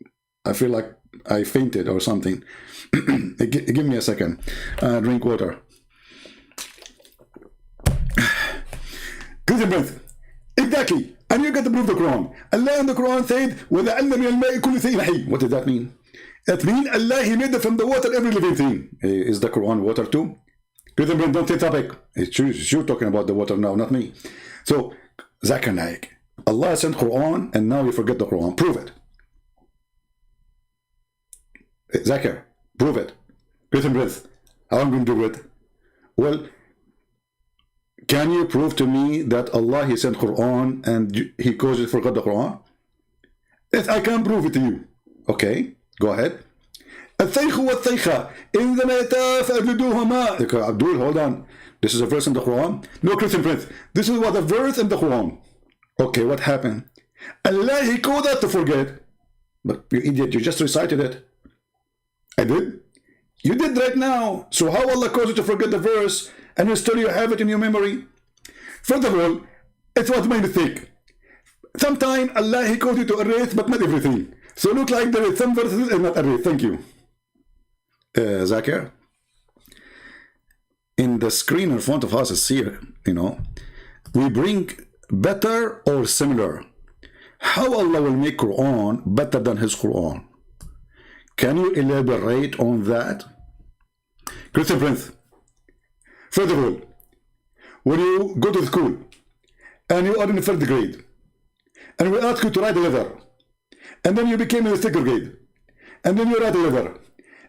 Speaker 1: I feel like I fainted or something. Give me a second. Drink water. Christian Prince, exactly. And you got to prove the Quran. Allah in the Quran said, what does that mean? That means Allah, He made from the water every living thing. Is the Quran water too? Christian Prince, don't say topic. It's you talking about the water now, not me. So, Zakir Naik, Allah sent Quran and now you forget the Quran. Prove it. Zakir, prove it. Christian Prince, how am I going to do it? Well, can you prove to me that Allah, He sent Quran and He caused you to forget the Quran? Yes, I can prove it to you. Okay, go ahead. الثيخ والثيخة إنما يتفادوهما. Abdul, hold on. This is a verse in the Quran? No, Christian Prince. This is what a verse in the Quran. Okay, what happened? Allah, He caused us to forget. But you idiot, you just recited it. I did? You did right now. So how Allah caused you to forget the verse and you still have it in your memory? First of all, it was my mistake. Sometimes Allah, He caused you to erase, but not everything. So look like there is some verses and not erased. Thank you. Zakir, in the screen in front of us is here, we bring better or similar. How Allah will make Quran better than His Quran? Can you elaborate on that? Christian Prince, first of all, when you go to school and you are in the 3rd grade and we ask you to write a letter, and then you became in the 2nd grade, and then you write a letter,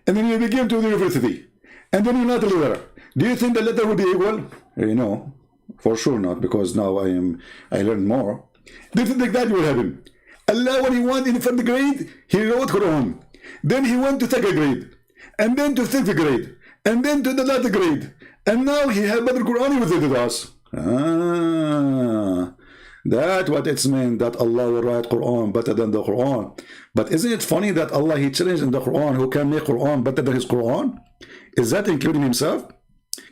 Speaker 1: and then you begin to the university, and then you write a letter, do you think the letter will be equal? No, for sure not, because now I learn more. This is exactly what happened. Allah, when He went in the 3rd grade, He wrote Quran. Then He went to 2nd grade, and then to 6th grade, and then to the last grade, and now He had better Quran He visited us. That's what it's meant, that Allah will write Quran better than the Quran. But isn't it funny that Allah, He challenged in the Quran who can make Quran better than His Quran? Is that including Himself?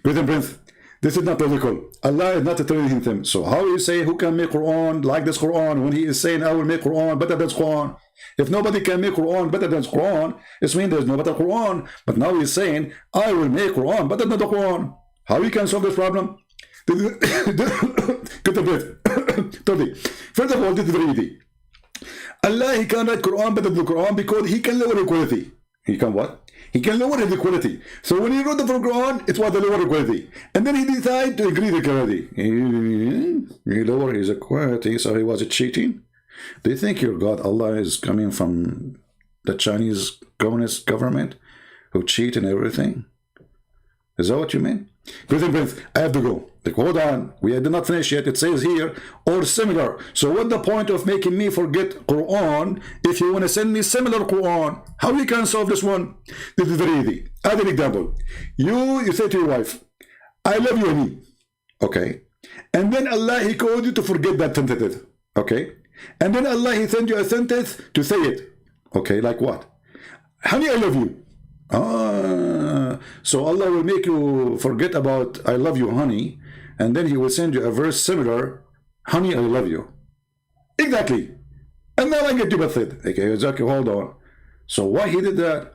Speaker 1: Christian Prince, this is not logical. Allah is not challenging Him. So how you say who can make Quran like this Quran when He is saying I will make Quran better than Quran? If nobody can make Quran better than Quran, it means there's no better Quran. But now He's saying I will make Quran better than the Quran. How we can solve this problem? First of all, this is very easy. Allah, He can write Quran better than the Quran because He can lower the quality. He can what? He can lower the quality. So when He wrote the Quran, it was the lower quality. And then He decided to increase the quality. He lowered His quality, so He was cheating. Do you think your God, Allah, is coming from the Chinese communist government who cheat and everything? Is that what you mean? Prince, I have to go. Like, hold on, we did not finish yet. It says here, or similar. So what's the point of making me forget Quran if you want to send me similar Quran? How we can solve this one? This is very easy. As an example, you say to your wife, I love you, honey. Okay. And then Allah, He called you to forget that sentence. Okay. And then Allah, He sent you a sentence to say it. Okay, like what? Honey, I love you. So Allah will make you forget about I love you, honey, and then He will send you a verse similar, honey, I love you. Exactly. And now I get to method. Okay, exactly, hold on. So why He did that?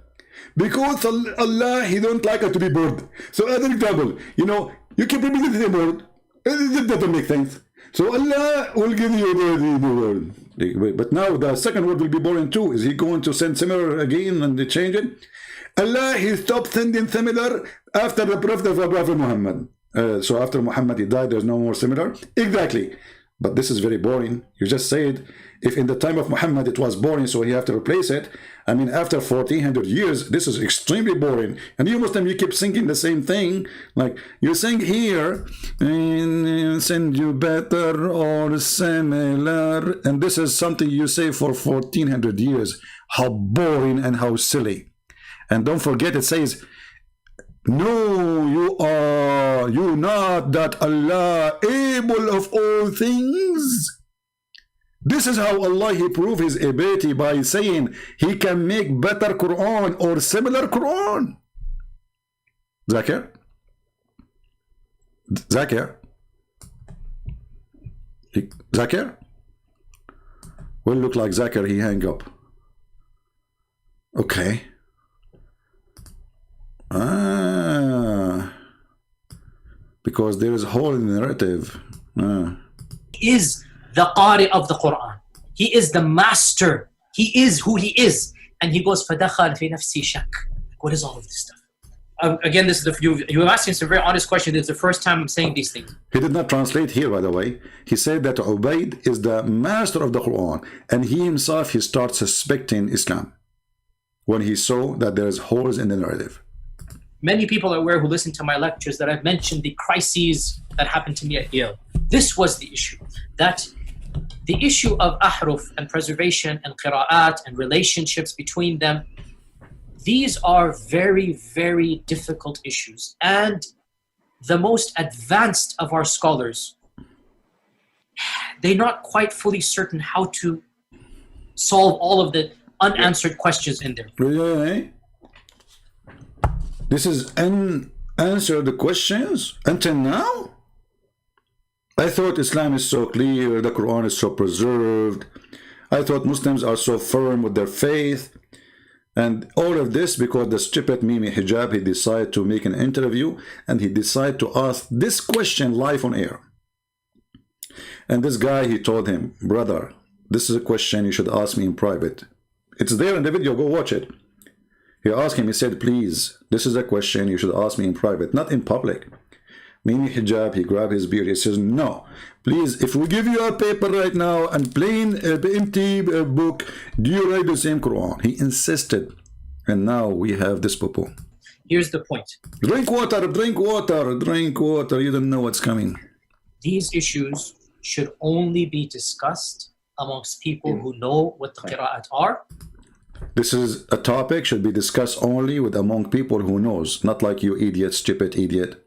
Speaker 1: Because Allah, He don't like us to be bored. So as an example, you know, you keep repeating the same word. It doesn't make sense. So Allah will give you the word. But now the second word will be boring too. Is He going to send similar again and they change it? Allah, He stopped sending similar after the Prophet of Prophet Muhammad. So after Muhammad, he died, there's no more similar. Exactly. But this is very boring. You just said, if in the time of Muhammad it was boring, so you have to replace it. I mean, after 1400 years, this is extremely boring. And you Muslim, you keep singing the same thing. Like, you sing here, and send you better or similar. And this is something you say for 1400 years. How boring and how silly. And don't forget, it says, no, you not that Allah able of all things. This is how Allah, He proved His ability by saying He can make better Quran or similar Quran. Zakir? Zakir? Zakir? Will look like Zakir, he hang up. Okay. Because there is a hole in the narrative.
Speaker 6: He is the Qari of the Quran. He is the master. He is who He is. And He goes, فَدَخَلْ فِي نَفْسِي شَكْ. What is all of this stuff? Again, this is you were asking some very honest question. This is the first time I'm saying these things.
Speaker 1: He did not translate here, by the way. He said that Ubaid is the master of the Quran. And he himself, he starts suspecting Islam when he saw that there is holes in the narrative.
Speaker 6: Many people are aware who listen to my lectures that I've mentioned the crises that happened to me at Yale. This was the issue. That the issue of ahruf and preservation and qira'at and relationships between them, these are very, very difficult issues. And the most advanced of our scholars, they're not quite fully certain how to solve all of the unanswered questions in there.
Speaker 1: Really? This is unanswered the questions until now? I thought Islam is so clear, the Quran is so preserved. I thought Muslims are so firm with their faith. And all of this because the stupid Mimi Hijab, he decided to make an interview and he decided to ask this question live on air. And this guy, he told him, brother, this is a question you should ask me in private. It's there in the video, go watch it. He asked him, he said, please, this is a question you should ask me in private, not in public. Mimi Hijab, he grabbed his beard, he says, no, please, if we give you a paper right now and plain empty book, do you write the same Quran? He insisted, and now we have this poo-poo.
Speaker 6: Here's the point.
Speaker 1: Drink water, drink water, drink water, you don't know what's coming.
Speaker 6: These issues should only be discussed amongst people who know what the qira'at are.
Speaker 1: This is a topic should be discussed only with among people who knows, not like you idiot, stupid idiot.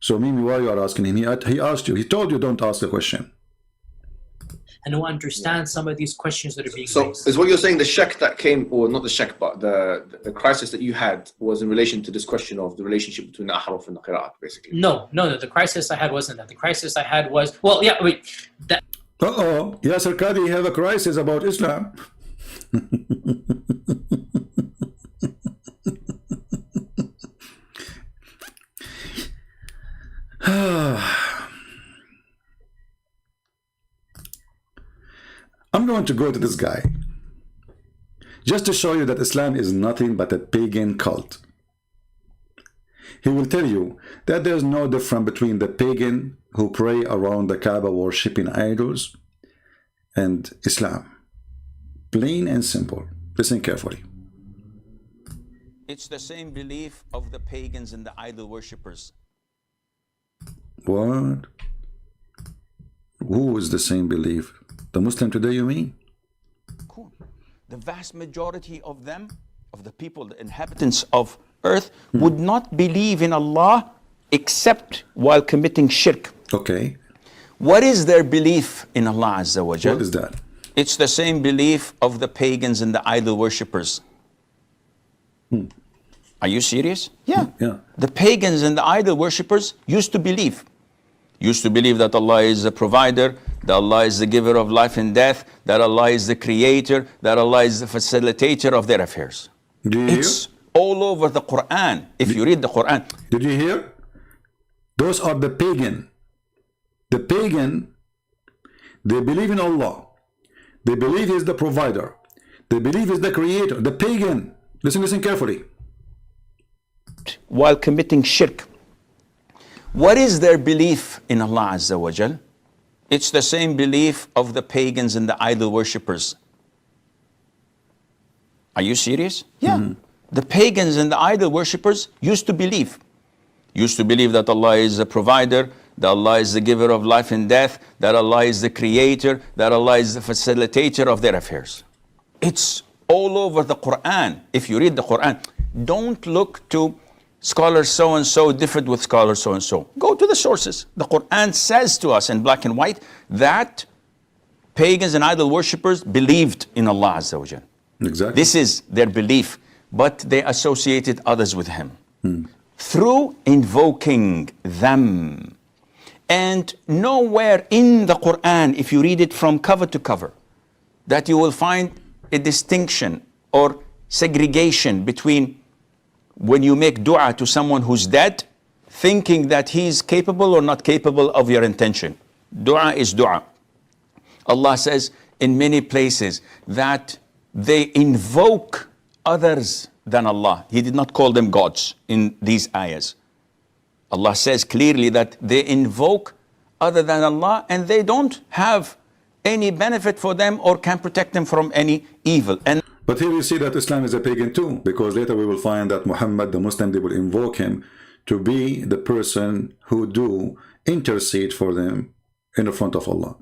Speaker 1: So Mimi, why you are asking him? He asked you. He told you don't ask the question.
Speaker 6: And who understand some of these questions that are being
Speaker 5: So
Speaker 6: raised.
Speaker 5: is what you're saying the shak that came, or not the shak, but the crisis that you had was in relation to this question of the relationship between the ahruf and the qira'at, basically?
Speaker 6: No. The crisis I had wasn't that. The crisis I had was, well, yeah, wait. That,
Speaker 1: Uh-oh, Yasser Qadi have a crisis about Islam. I'm going to go to this guy just to show you that Islam is nothing but a pagan cult. He will tell you that there's no difference between the pagan who pray around the Kaaba worshipping idols and Islam. Plain and simple. Listen carefully.
Speaker 7: It's the same belief of the pagans and the idol worshippers.
Speaker 1: What? Who is the same belief? The Muslim today, you mean?
Speaker 7: Cool. The vast majority of them, of the people, the inhabitants of earth, would not believe in Allah except while committing shirk.
Speaker 1: Okay.
Speaker 7: What is their belief in Allah Azza wa Jal?
Speaker 1: What is that?
Speaker 7: It's the same belief of the pagans and the idol worshippers. Are you serious? Yeah.
Speaker 1: Yeah.
Speaker 7: The pagans and the idol worshippers used to believe that Allah is the provider, that Allah is the giver of life and death, that Allah is the creator, that Allah is the facilitator of their affairs.
Speaker 1: Do you
Speaker 7: It's all over the Quran. If you read the Quran.
Speaker 1: Did you hear? Those are the pagan. The pagan, they believe in Allah. They believe He is the provider. They believe He is the creator. The pagan. Listen carefully.
Speaker 7: While committing shirk. What is their belief in Allah Azza wa Jal? It's the same belief of the pagans and the idol worshippers. Are you serious? Yeah. The pagans and the idol worshippers used to believe that Allah is the provider, that Allah is the giver of life and death, that Allah is the creator, that Allah is the facilitator of their affairs. It's all over the Quran. If you read the Quran, don't look to scholar so-and-so different with scholar so-and-so. Go to the sources. The Quran says to us in black and white that pagans and idol worshippers believed in Allah Azza wa Jal.
Speaker 1: Exactly.
Speaker 7: This is their belief, but they associated others with Him through invoking them. And nowhere in the Quran, if you read it from cover to cover, that you will find a distinction or segregation between when you make dua to someone who's dead, thinking that he's capable or not capable of your intention. Dua is dua. Allah says in many places that they invoke others than Allah. He did not call them gods in these ayahs. Allah says clearly that they invoke other than Allah and they don't have any benefit for them or can protect them from any evil.
Speaker 1: But here you see that Islam is a pagan too, because later we will find that Muhammad, the Muslim, they will invoke him to be the person who do intercede for them in the front of Allah.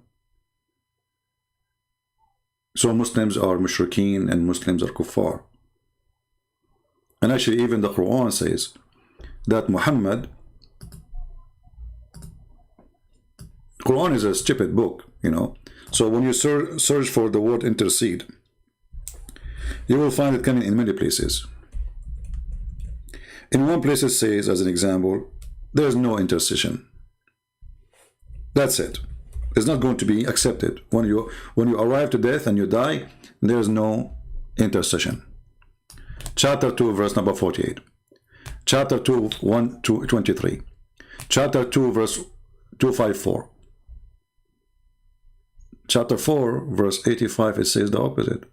Speaker 1: So Muslims are mushrikeen and Muslims are kuffar. And actually even the Quran says that Muhammad, Quran is a stupid book, you know. So when you search for the word intercede, you will find it coming in many places. In one place it says, as an example, there is no intercession. That's it. It's not going to be accepted. When you arrive to death and you die, there is no intercession. Chapter 2, verse number 48. Chapter 2, 1 to 23. Chapter 2, verse 254. Chapter 4, verse 85, it says the opposite.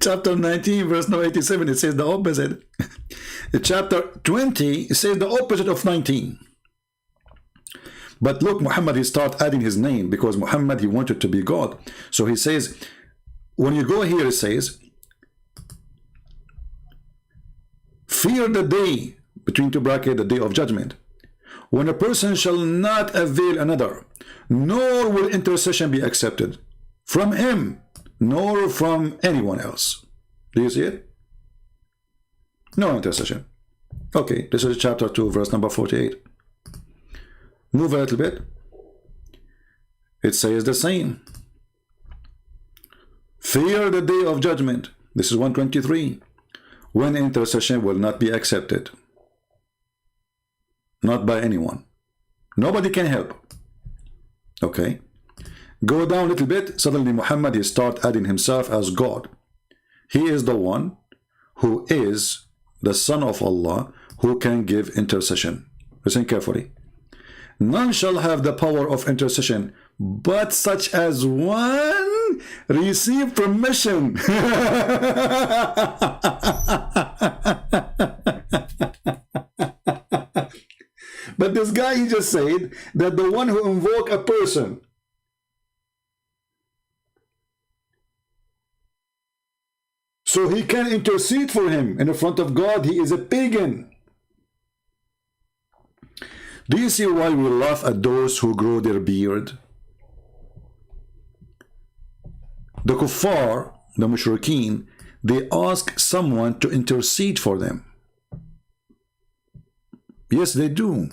Speaker 1: Chapter 19, verse number 87, it says the opposite. Chapter 20, it says the opposite of 19. But look, Muhammad, he start adding his name because Muhammad, he wanted to be God. So he says, when you go here, it says, fear the day, between two brackets, the day of judgment, when a person shall not avail another, nor will intercession be accepted from him, nor from anyone else. Do you see it? No intercession. Okay, this is chapter 2, verse number 48. Move a little bit. It says the same. Fear the day of judgment. This is 123. When intercession will not be accepted. Not by anyone. Nobody can help. Okay. Go down a little bit. Suddenly Muhammad, he start adding himself as God. He is the one who is the Son of Allah who can give intercession. Listen carefully. None shall have the power of intercession but such as one receive permission. But this guy, he just said that the one who invoke a person so he can intercede for him in front of God. He is a pagan. Do you see why we laugh at those who grow their beard? The kuffar, the mushrikeen, they ask someone to intercede for them. Yes, they do.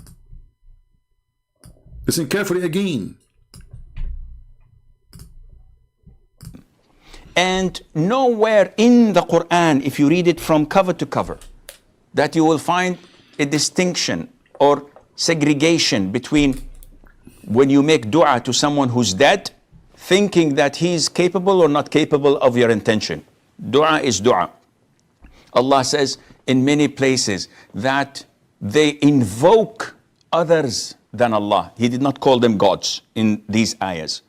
Speaker 1: Listen carefully again.
Speaker 7: And nowhere in the Quran, if you read it from cover to cover, that you will find a distinction or segregation between when you make dua to someone who's dead, thinking that he's capable or not capable of your intention. Dua is dua. Allah says in many places that they invoke others than Allah. He did not call them gods in these ayahs.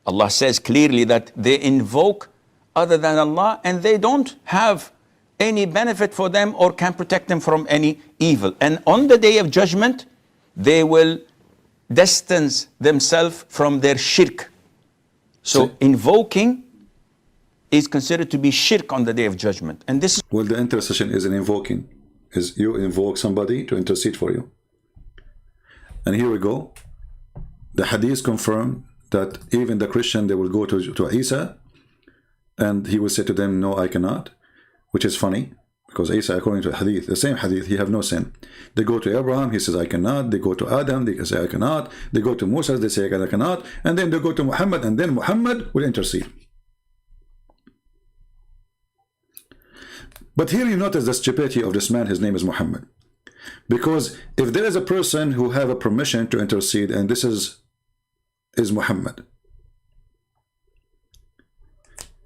Speaker 7: Allah says clearly that they invoke other than Allah and they don't have any benefit for them or can protect them from any evil. And on the day of judgment, they will distance themselves from their shirk. So invoking is considered to be shirk on the day of judgment. And this is...
Speaker 1: Well, the intercession is an invoking. Is you invoke somebody to intercede for you. And here we go. The hadith confirm that even the Christian, they will go to Isa and he will say to them, no, I cannot, which is funny because Isa, according to the hadith, the same hadith, he have no sin. They go to Abraham, he says, I cannot. They go to Adam, they say, I cannot. They go to Musa, they say, I cannot. And then they go to Muhammad, and then Muhammad will intercede. But here you notice the stupidity of this man. His name is Muhammad. Because if there is a person who have a permission to intercede, and this is Muhammad.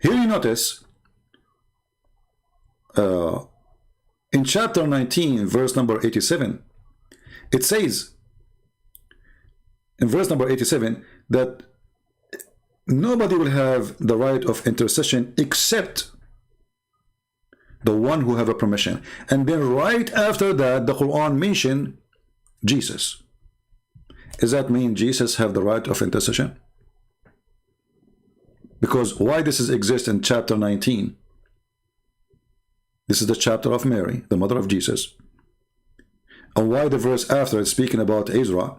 Speaker 1: Here you notice in chapter 19, verse number 87, it says in verse number 87 that nobody will have the right of intercession except the one who have a permission. And then right after that, the Quran mentioned Jesus. Does that mean Jesus have the right of intercession? Because why this exists in chapter 19? This is the chapter of Mary, the mother of Jesus. And why the verse after is speaking about Ezra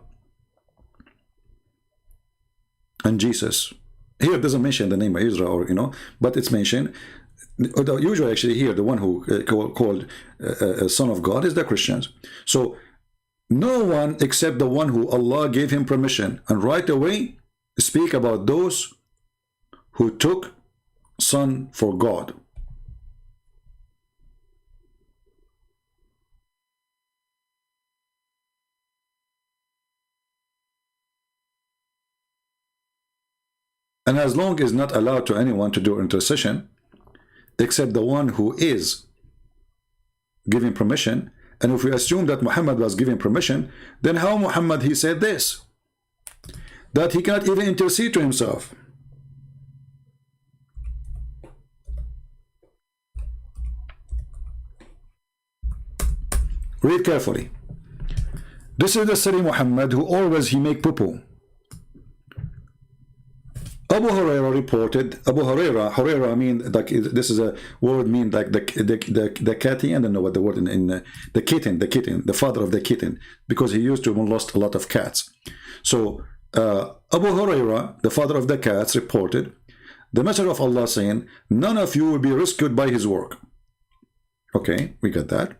Speaker 1: and Jesus? Here it doesn't mention the name of Ezra, or but it's mentioned. Usually, actually, here the one who called Son of God is the Christians. So no one except the one who Allah gave him permission, and right away speak about those who took Son for God. And as long as not allowed to anyone to do intercession except the one who is giving permission, and if we assume that Muhammad was giving permission, then how Muhammad he said this? That he cannot even intercede to himself. Read carefully. This is the Sari Muhammad who always he make poo-poo. Abu Huraira reported. Abu Huraira mean like this is a word mean like the catty, and I don't know what the word in the kitten, the father of the kitten, because he used to molest a lot of cats. So Abu Huraira, the father of the cats, reported the Messenger of Allah saying, none of you will be rescued by his work. Okay, we got that.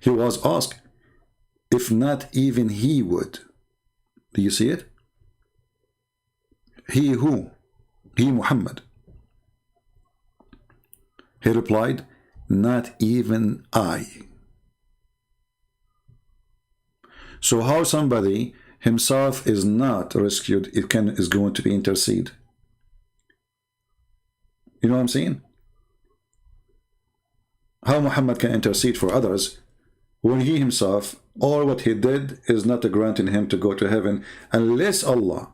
Speaker 1: He was asked if not even he would. Do you see it? He who? He Muhammad. He replied, not even I. So how somebody himself is not rescued, is going to be intercede? You know what I'm saying? How Muhammad can intercede for others when he himself, all what he did is not granting him to go to heaven unless Allah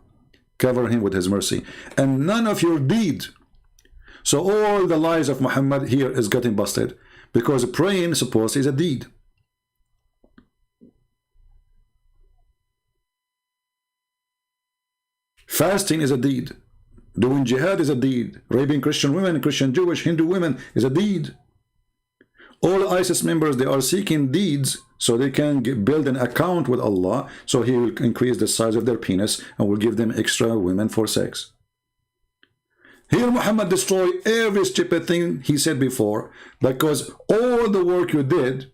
Speaker 1: cover him with his mercy, and none of your deed. So all the lies of Muhammad here is getting busted, because praying suppose is a deed. Fasting is a deed. Doing jihad is a deed. Raping Christian women, Christian, Jewish, Hindu women is a deed. All ISIS members, they are seeking deeds so they can build an account with Allah, so He will increase the size of their penis and will give them extra women for sex. Here Muhammad destroyed every stupid thing he said before, because all the work you did,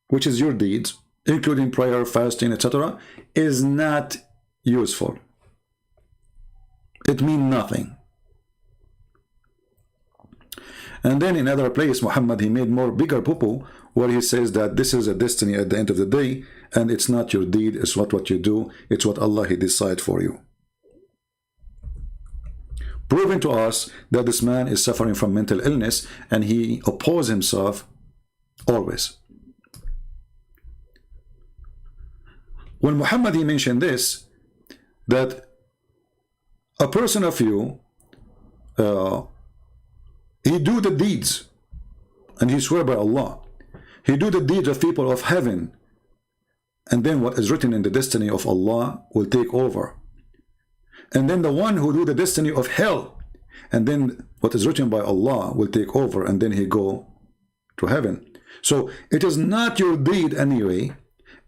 Speaker 1: which is your deeds, including prayer, fasting, etc., is not useful. It means nothing. And then in another place, Muhammad, he made more bigger poo-poo, where he says that this is a destiny at the end of the day, and it's not your deed, it's what you do, it's what Allah He decide for you. Proving to us that this man is suffering from mental illness, and he opposes himself always. When Muhammad, he mentioned this, that a person of you, he do the deeds, and he swear by Allah, he do the deeds of people of heaven, and then what is written in the destiny of Allah will take over. And then the one who do the destiny of hell, and then what is written by Allah will take over, and then he go to heaven. So it is not your deed anyway.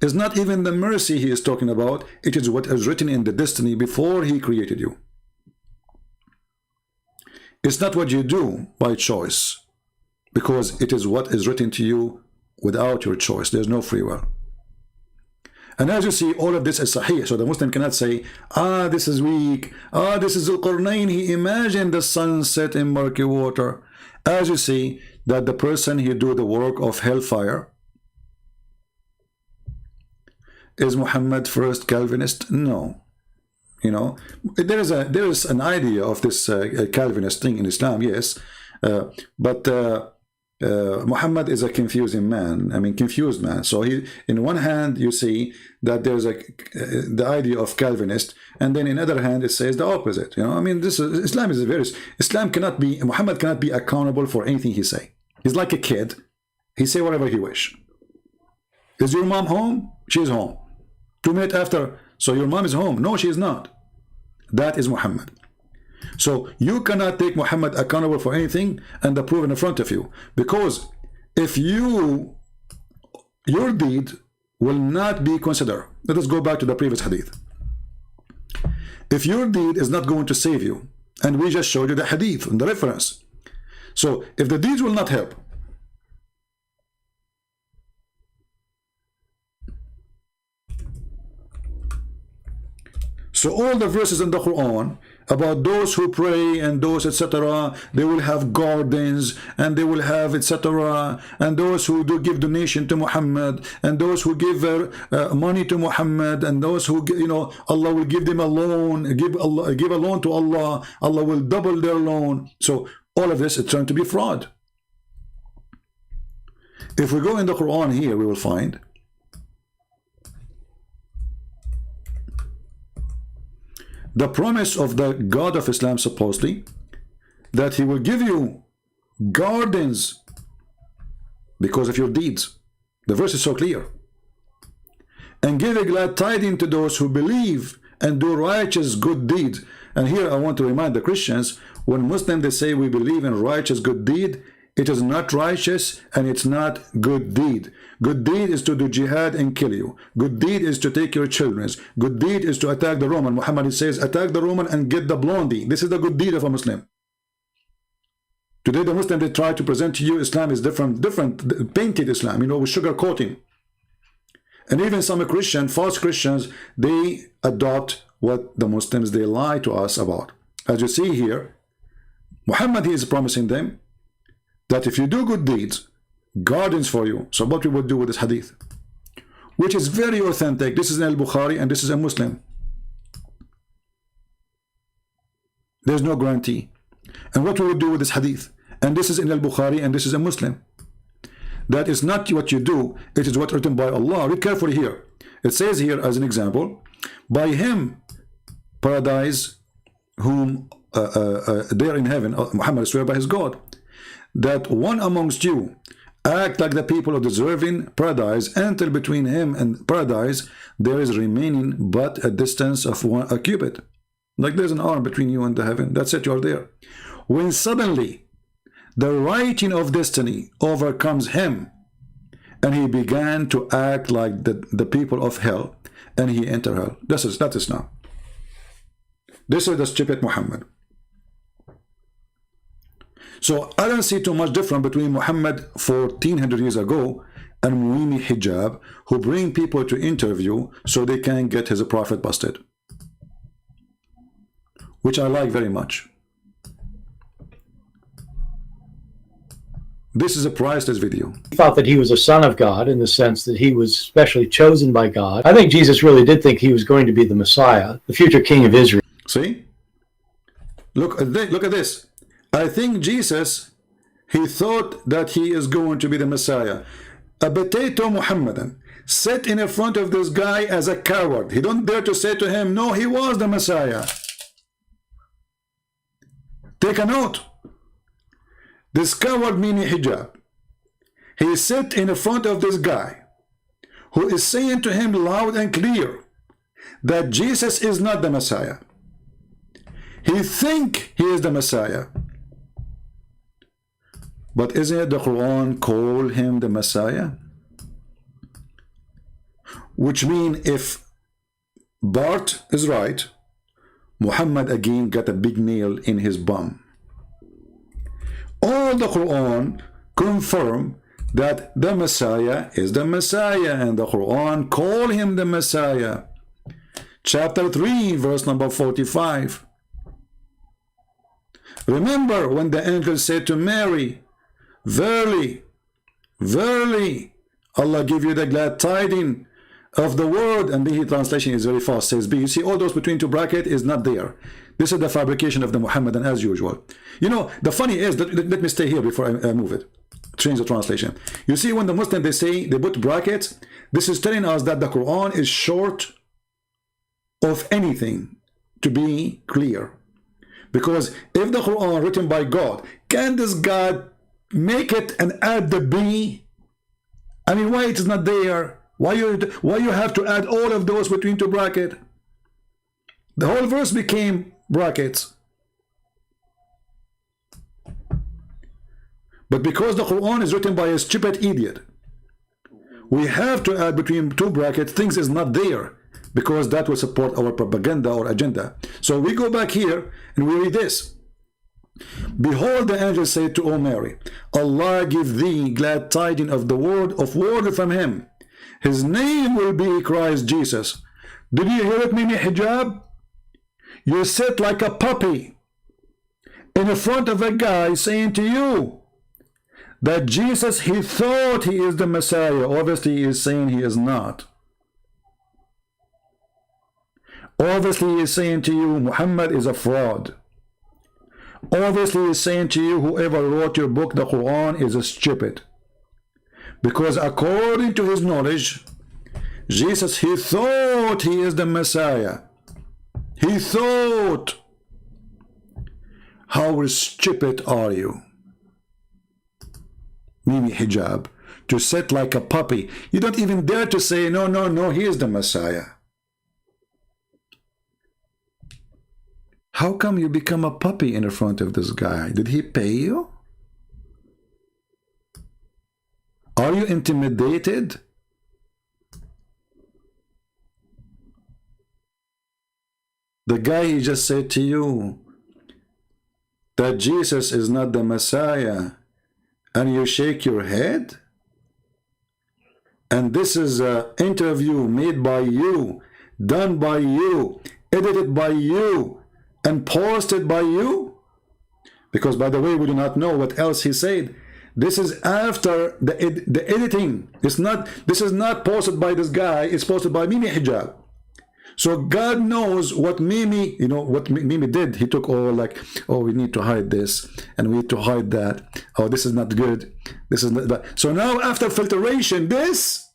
Speaker 1: It's not even the mercy he is talking about. It is what is written in the destiny before he created you. It's not what you do by choice, because it is what is written to you without your choice. There's no free will. And as you see, all of this is sahih, so the Muslim cannot say, this is weak, this is Al-Qarnayn, he imagined the sunset in murky water. As you see, that the person he do the work of hellfire, is Muhammad first Calvinist? No. You know, there is an idea of this Calvinist thing in Islam, yes, but Muhammad is a confusing man. I mean, confused man. So he, in one hand, you see that there's the idea of Calvinist, and then in other hand, it says the opposite. You know, I mean, Islam cannot be, Muhammad cannot be accountable for anything he say. He's like a kid. He say whatever he wish. Is your mom home? She's home. 2 minutes after, so your mom is home. No, she is not. That is Muhammad. So you cannot take Muhammad accountable for anything and the proof in front of you, because if your deed will not be considered. Let us go back to the previous hadith. If your deed is not going to save you, and we just showed you the hadith and the reference, so if the deeds will not help, so all the verses in the Quran about those who pray and those etc., they will have gardens and they will have etc., and those who do give donation to Muhammad, and those who give money to Muhammad, and those who, you know, Allah will give them a loan, give a loan to Allah, Allah will double their loan. So all of this is trying to be fraud. If we go in the Quran here, we will find the promise of the God of Islam, supposedly, that he will give you gardens because of your deeds. The verse is so clear. And give a glad tidings to those who believe and do righteous good deeds. And here I want to remind the Christians, when Muslims, they say we believe in righteous good deed, it is not righteous and it's not good deed. Good deed is to do jihad and kill you. Good deed is to take your children. Good deed is to attack the Roman. Muhammad says, attack the Roman and get the blondie. This is the good deed of a Muslim. Today the Muslim, they try to present to you Islam is different, painted Islam, you know, with sugar coating. And even some Christian, false Christians, they adopt what the Muslims, they lie to us about. As you see here, Muhammad, he is promising them that if you do good deeds, gardens for you. So what we would do with this hadith, which is very authentic. This is in Al-Bukhari and this is a Muslim. There's no guarantee. And what we would do with this hadith, and this is in Al-Bukhari and this is a Muslim. That is not what you do, it is what written by Allah. Read carefully here. It says here as an example, by him paradise whom there in heaven, Muhammad swear by his God, that one amongst you act like the people of deserving paradise, until between him and paradise there is remaining but a distance of a cubit. Like there's an arm between you and the heaven. That's it, you're there. When suddenly the writing of destiny overcomes him, and he began to act like the people of hell, and he entered hell. That is now. This is the stupid Muhammad. So I don't see too much difference between Muhammad 1400 years ago and Muimi Hijab, who bring people to interview so they can get his prophet busted, which I like very much. This is a priceless video.
Speaker 2: He thought that he was a son of God in the sense that he was specially chosen by God. I think Jesus really did think he was going to be the Messiah, the future king of Israel.
Speaker 1: See? Look at this. I think Jesus, he thought that he is going to be the Messiah. A potato Muhammadan sat in front of this guy as a coward. He don't dare to say to him, no, he was the Messiah. Take a note. This coward Muimi Hijab, he sat in front of this guy who is saying to him loud and clear that Jesus is not the Messiah. He think he is the Messiah. But isn't it the Quran call him the Messiah? Which means if Bart is right, Muhammad again got a big nail in his bum. All the Quran confirm that the Messiah is the Messiah, and the Quran call him the Messiah. Chapter 3, verse number 45. Remember when the angel said to Mary, verily, verily, Allah give you the glad tidings of the word, and the translation is very fast, says B. You see all those between two brackets is not there. This is the fabrication of the Muhammadan as usual. You know, the funny is, let me stay here before I move it. Change the translation. You see, when the Muslim, they say, they put brackets, this is telling us that the Quran is short of anything, to be clear. Because if the Quran written by God, can this God make it and add the B? I mean, why it is not there? Why you have to add all of those between two brackets? The whole verse became brackets. But because the Quran is written by a stupid idiot, we have to add between two brackets things is not there, because that will support our propaganda or agenda. So we go back here and we read this. Behold, the angel said to O Mary, Allah give thee glad tidings of the word from him. His name will be Christ Jesus. Did you hear it, Muimi Hijab? You sit like a puppy in front of a guy saying to you that Jesus, he thought he is the Messiah. Obviously, he is saying he is not. Obviously, he is saying to you, Muhammad is a fraud. Obviously, he is saying to you, whoever wrote your book, the Quran, is a stupid. Because according to his knowledge, Jesus, he thought he is the Messiah. He thought. How stupid are you, Muimi Hijab, to sit like a puppy? You don't even dare to say, no, no, no, he is the Messiah. How come you become a puppy in front of this guy? Did he pay you? Are you intimidated? The guy, he just said to you that Jesus is not the Messiah, and you shake your head? And this is an interview made by you, done by you, edited by you, and posted by you? Because, by the way, we do not know what else he said. This is after the editing. This is not posted by this guy. It's posted by Muimi Hijab. So God knows what Muimi, you know, what Muimi did. He took all like, oh, we need to hide this, and we need to hide that. Oh, this is not good. This is not that. So now after filtration, this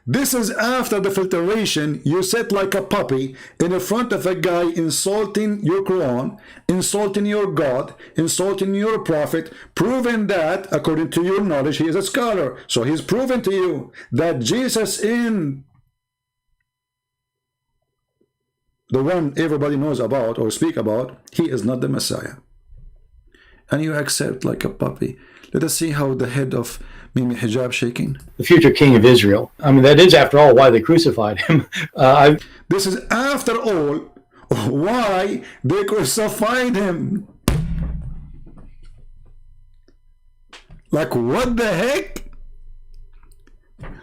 Speaker 1: is after the filtration. You sit like a puppy in front of a guy insulting your Quran, insulting your God, insulting your prophet, proving that, according to your knowledge, he is a scholar. So he's proven to you that Jesus in the one everybody knows about or speak about, he is not the Messiah. And you accept like a puppy. Let us see how the head of Mimi Hijab shaking.
Speaker 2: The future king of Israel. I mean, that is, after all, why they crucified him.
Speaker 1: This is, after all, why they crucified him. Like, what the heck?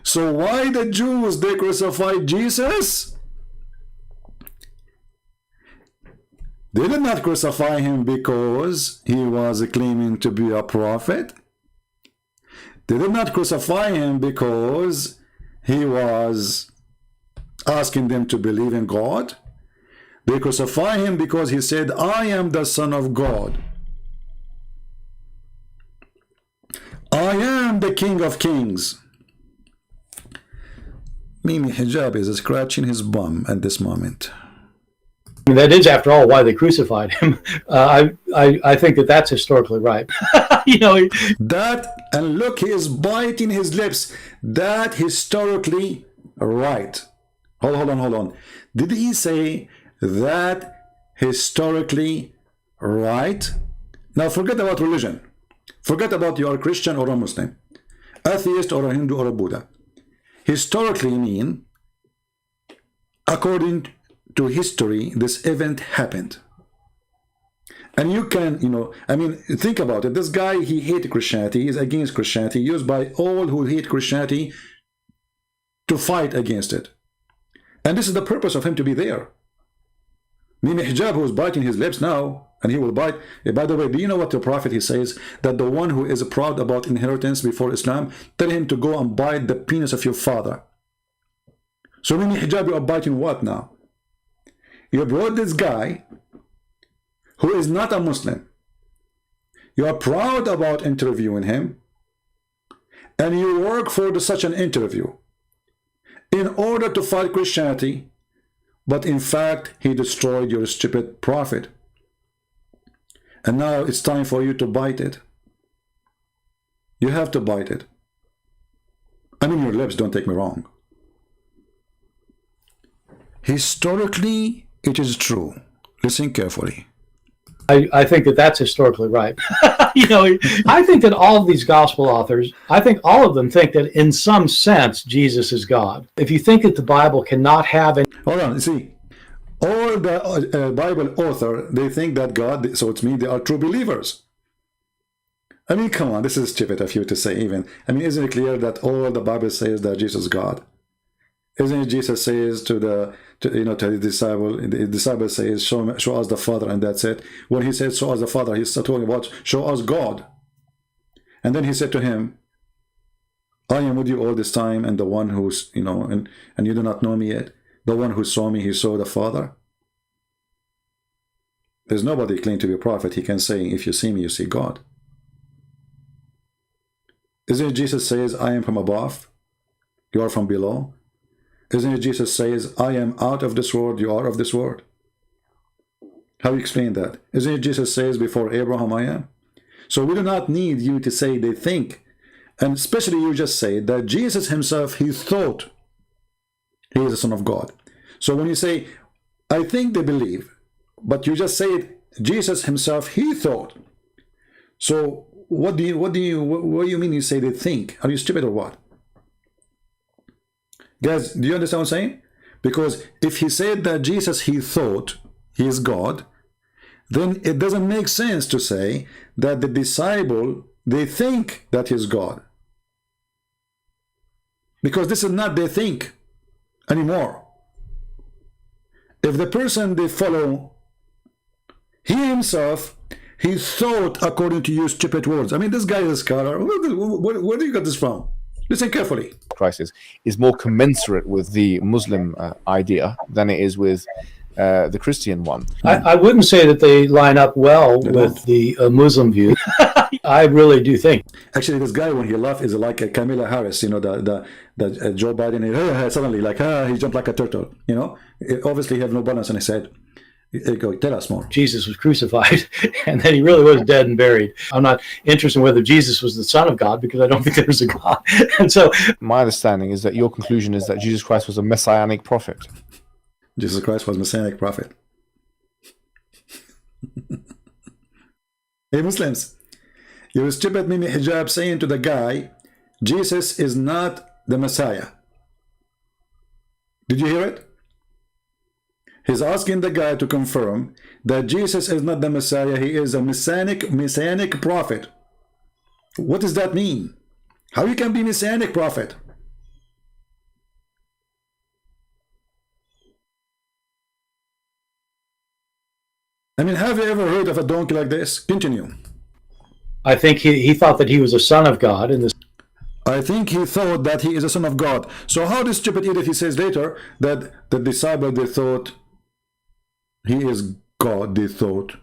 Speaker 1: So why the Jews, they crucified Jesus? They did not crucify him because he was claiming to be a prophet. They did not crucify him because he was asking them to believe in God. They crucify him because he said, I am the Son of God. I am the King of Kings. Mimi Hijab is scratching his bum at this moment.
Speaker 2: I mean, that is, after all, why they crucified him. I think that that's historically right. You know,
Speaker 1: that, and look, he is biting his lips. That historically right. Hold on. Did he say that historically right? Now forget about religion. Forget about you are a Christian or a Muslim, atheist or a Hindu or a Buddha. Historically mean, according to history, this event happened. And you can, you know, I mean, think about it. This guy, he hates Christianity, is against Christianity, used by all who hate Christianity to fight against it. And this is the purpose of him to be there. Mimi Hijab, who is biting his lips now, and he will bite. By the way, do you know what the prophet, he says? That the one who is proud about inheritance before Islam, tell him to go and bite the penis of your father. So Mimi Hijab, you are biting what now? You brought this guy who is not a Muslim. You are proud about interviewing him, and you work for such an interview in order to fight Christianity, but in fact, he destroyed your stupid prophet. And now it's time for you to bite it. You have to bite it. I mean, your lips, don't take me wrong. Historically, it is true. Listen carefully.
Speaker 2: I think that that's historically right. You know, I think that all of these gospel authors, I think all of them think that in some sense, Jesus is God. If you think that the Bible cannot have any...
Speaker 1: Hold on, see. All the Bible author, they think that God, so it means they are true believers. I mean, come on, this is stupid of you to say even. I mean, isn't it clear that all the Bible says that Jesus is God? Isn't it Jesus says to the disciple says, show us the Father, and that's it. When he said, show us the Father, he's talking about, show us God. And then he said to him, I am with you all this time, and the one who's, you know, and you do not know me yet. The one who saw me, he saw the Father. There's nobody claiming to be a prophet. He can say, if you see me, you see God. Isn't it Jesus says, I am from above, you are from below? Isn't it Jesus says, I am out of this world, you are of this world? How do you explain that? Isn't it Jesus says, before Abraham I am? So we do not need you to say they think. And especially you just say that Jesus himself, he thought he is the Son of God. So when you say, I think they believe, but you just say it, Jesus himself, he thought. So what do you mean you say they think? Are you stupid or what? Guys, do you understand what I'm saying? Because if he said that Jesus, he thought he is God, then it doesn't make sense to say that the disciple, they think that he is God. Because this is not they think anymore. If the person they follow, he himself, he thought according to your stupid words. I mean, this guy is a scholar. Where do you get this from? Listen carefully.
Speaker 3: Crisis is more commensurate with the Muslim idea than it is with the Christian one.
Speaker 2: I wouldn't say that they line up well with the Muslim view. I really do think.
Speaker 1: Actually, this guy, when he laughs, is like a Kamala Harris, you know, the Joe Biden, suddenly like, he jumped like a turtle, you know. Obviously, he had no balance on his head. Go, tell us more.
Speaker 2: Jesus was crucified, and then he really was dead and buried. I'm not interested in whether Jesus was the Son of God, because I don't think there's a God. And so
Speaker 3: my understanding is that your conclusion is that Jesus Christ was a messianic prophet.
Speaker 1: Jesus Christ was Messianic prophet. Hey Muslims, your stupid Mimi Hijab saying to the guy, Jesus is not the Messiah. Did you hear it? He's asking the guy to confirm that Jesus is not the Messiah, he is a Messianic prophet. What does that mean? How you can be Messianic prophet? I mean, have you ever heard of a donkey like this? Continue.
Speaker 2: I think he thought that he was a son of God in this.
Speaker 1: I think he thought that he is a son of God. So how this stupid idiot, he says later that the disciple, they thought he is God, they thought.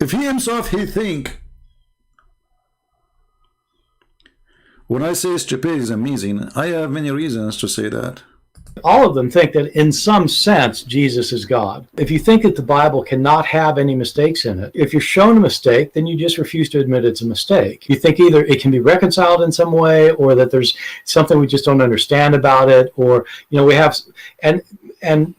Speaker 1: If he himself, he think. When I say stupid is amazing, I have many reasons to say that.
Speaker 2: All of them think that in some sense Jesus is God. If you think that the Bible cannot have any mistakes in it, if you're shown a mistake, then you just refuse to admit it's a mistake. You think either it can be reconciled in some way, or that there's something we just don't understand about it, or we have and
Speaker 3: In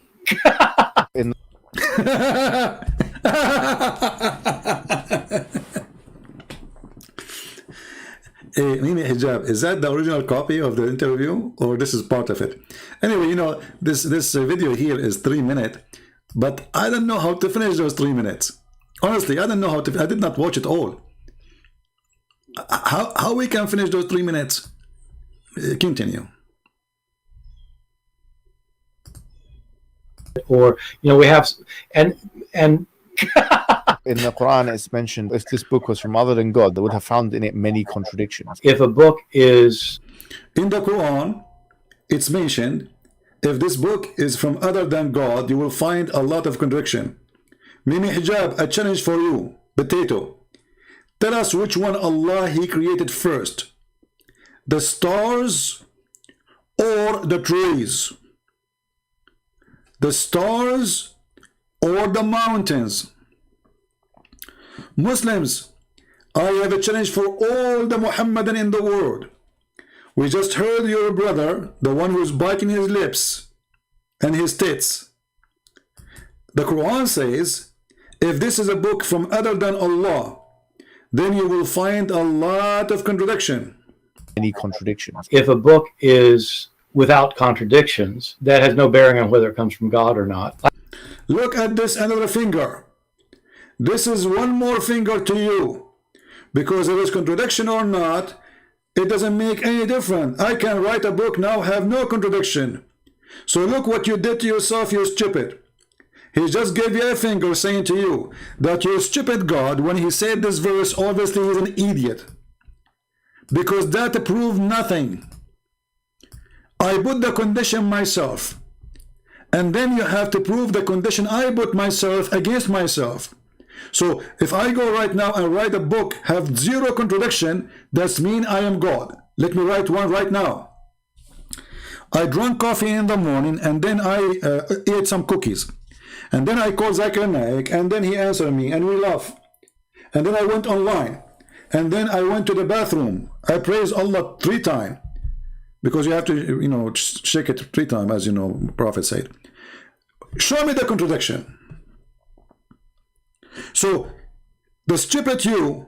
Speaker 1: Hey, Mimi Hijab, is that the original copy of the interview, or this is part of it? Anyway, this video here is 3 minutes, but I don't know how to finish those 3 minutes. Honestly, I don't know how to. I did not watch it all. How we can finish those 3 minutes? Continue.
Speaker 2: or we have and
Speaker 3: in the Quran, it's mentioned if this book was from other than God, they would have found in it many contradictions.
Speaker 2: if a book is
Speaker 1: In the Quran, it's mentioned, if this book is from other than God, you will find a lot of contradiction. Mimi Hijab, a challenge for you. Potato. Tell us which one Allah He created first. The stars or the trees? The stars or the mountains? Muslims, I have a challenge for all the Muhammadan in the world. We just heard your brother, the one who's biting his lips and his tits. The Quran says, if this is a book from other than Allah, then you will find a lot of contradiction.
Speaker 3: Many contradictions.
Speaker 2: if a book is without contradictions, that has no bearing on whether it comes from God or not.
Speaker 1: Look at this another finger. This is one more finger to you. Because there is contradiction or not, it doesn't make any difference. I can write a book now, have no contradiction. So look what you did to yourself, you stupid. He just gave you a finger saying to you that your stupid God, when he said this verse, obviously he's an idiot. Because that proved nothing. I put the condition myself. And then you have to prove the condition I put myself against myself. So if I go right now and write a book, have zero contradiction, that's mean I am God. Let me write one right now. I drank coffee in the morning and then I ate some cookies. And then I called Zakir Naik and then he answered me and we laugh. And then I went online. And then I went to the bathroom. I praised Allah 3 times. Because you have to, shake it 3 times, as Prophet said. Show me the contradiction. So, the stupid you,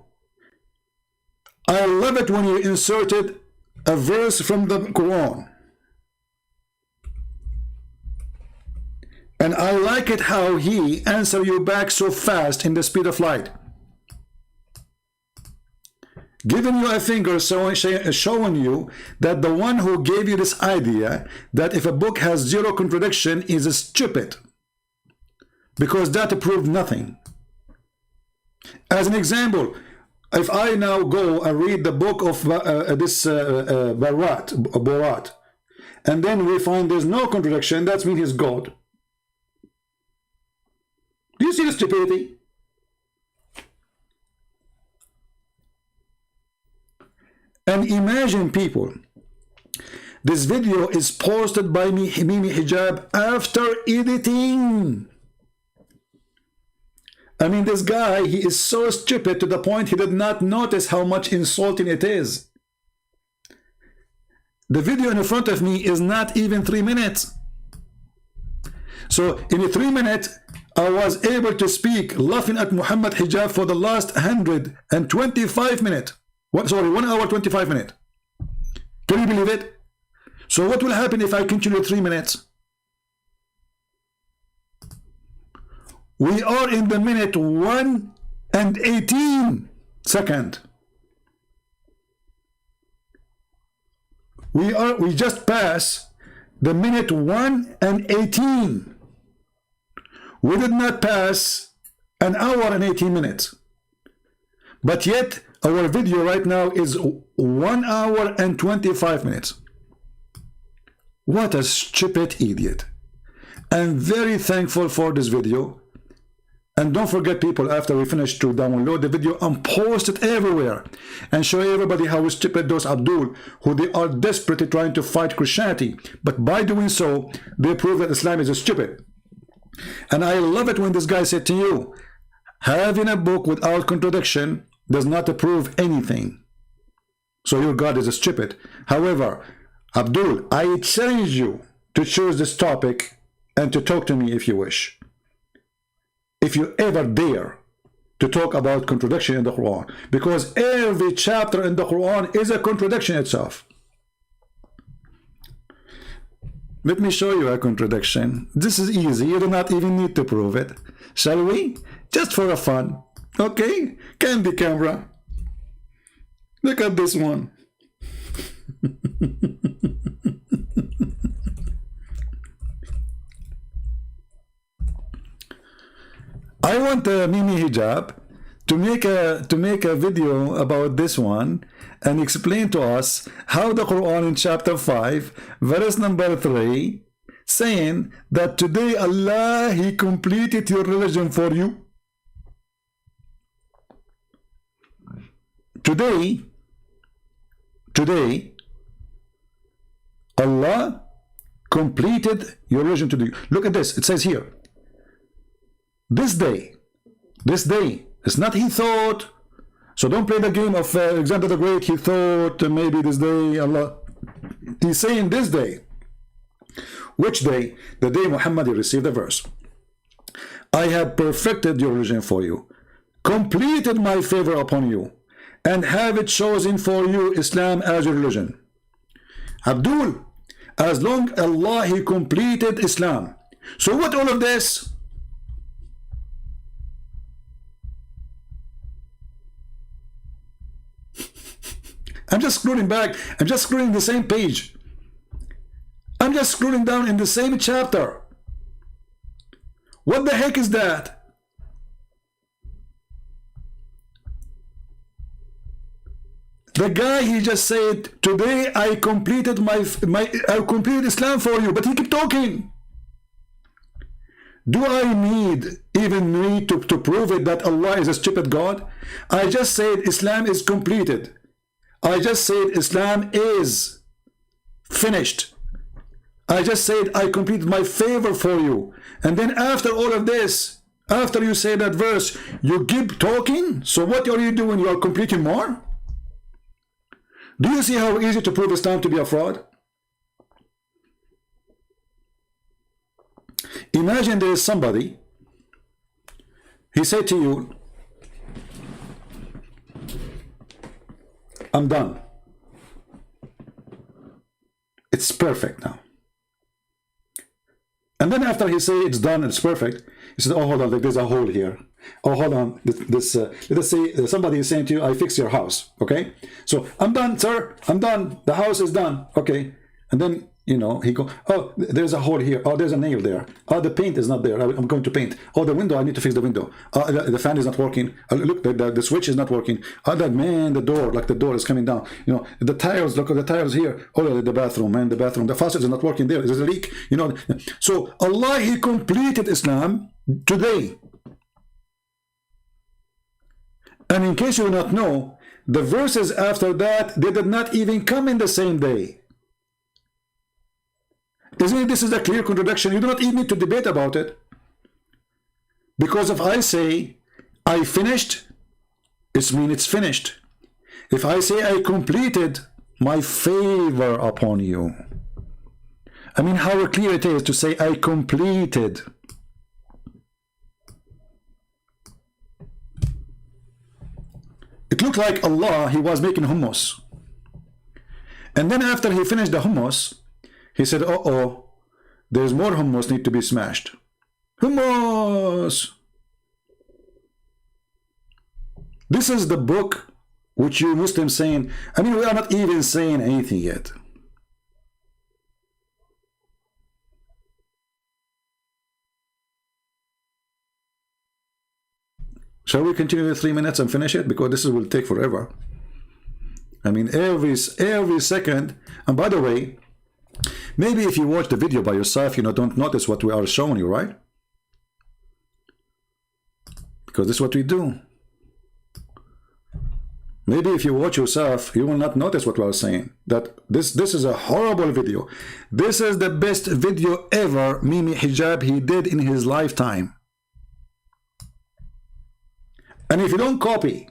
Speaker 1: I love it when you inserted a verse from the Quran. And I like it how he answered you back so fast in the speed of light. Giving you a finger, showing you that the one who gave you this idea that if a book has zero contradiction is stupid. Because that proved nothing. As an example, if I now go and read the book of Borat, and then we find there's no contradiction, that means he's God. Do you see the stupidity? And imagine, people, this video is posted by Mimi Hijab after editing. I mean, this guy, he is so stupid to the point he did not notice how much insulting it is. The video in front of me is not even 3 minutes. So in a 3 minutes, I was able to speak laughing at Muhammad Hijab for the last 125 minutes. Sorry, 1 hour 25 minutes. Can you believe it? So what will happen if I continue 3 minutes? We are in the minute 1 and 18 second. We just passed the minute 1 and 18. We did not pass an hour and 18 minutes. But yet our video right now is 1 hour and 25 minutes. What a stupid idiot. I'm very thankful for this video. And don't forget, people, after we finish, to download the video and post it everywhere and show everybody how stupid those Abdul, who they are desperately trying to fight Christianity, but by doing so they prove that Islam is stupid. And I love it when this guy said to you, having a book without contradiction does not prove anything, so your God is stupid. However, Abdul, I challenge you to choose this topic and to talk to me if you wish. If you ever dare to talk about contradiction in the Quran, because every chapter in the Quran is a contradiction itself. Let me show you a contradiction. This is easy. You do not even need to prove it. Shall we? Just for a fun. Okay? Candy camera. Look at this one. I want Mimi Hijab to make a video about this one and explain to us how the Quran in chapter 5 verse number 3 saying that today Allah, He completed your religion for you. Today Allah completed your religion to you. Look at this. It says here, this day, it's not he thought. So don't play the game of Alexander the Great. He thought maybe this day Allah. He's saying this day. Which day? The day Muhammad received the verse. I have perfected your religion for you, completed my favor upon you, and have it chosen for you Islam as your religion. Abdul, as long Allah, He completed Islam. So what all of this? I'm just scrolling back. I'm just scrolling the same page. I'm just scrolling down in the same chapter. What the heck is that? The guy, he just said, today I completed I completed Islam for you, but he kept talking. Do I even need to prove it that Allah is a stupid God? I just said Islam is completed. I just said Islam is finished. I just said I completed my favor for you. And then after all of this, after you say that verse, you keep talking? So what are you doing? You are completing more? Do you see how easy to prove Islam to be a fraud? Imagine there is somebody, he said to you, I'm done. It's perfect now. And then after he say it's done, it's perfect, he said, oh, hold on, there's a hole here. Oh, hold on, let us say somebody is saying to you, I fix your house, okay? So, I'm done, sir, I'm done, the house is done, okay? And then, you know, he go, oh, there's a hole here, oh, there's a nail there, oh, the paint is not there, I'm going to paint, oh, the window, I need to fix the window, the fan is not working, look, the switch is not working, oh, that man, the door, like the door is coming down, you know, the tiles, look at the tiles here, oh, the bathroom, man, the bathroom, the faucet is not working there, there's a leak, you know. So Allah, He completed Islam today. And in case you do not know, the verses after that, they did not even come in the same day. Isn't it? This is a clear contradiction. You do not even need to debate about it. Because if I say, I finished, it means it's finished. If I say I completed, my favor upon you. I mean, how clear it is to say, I completed. It looked like Allah, he was making hummus. And then after he finished the hummus, he said, uh-oh, there's more hummus need to be smashed. Hummus! This is the book which you Muslims saying, I mean, we are not even saying anything yet. Shall we continue the 3 minutes and finish it? Because this will take forever. I mean, every second. And by the way, maybe if you watch the video by yourself, you don't notice what we are showing you, right? Because this is what we do. Maybe if you watch yourself, you will not notice what we are saying. That this is a horrible video. This is the best video ever Mimi Hijab he did in his lifetime. And if you don't copy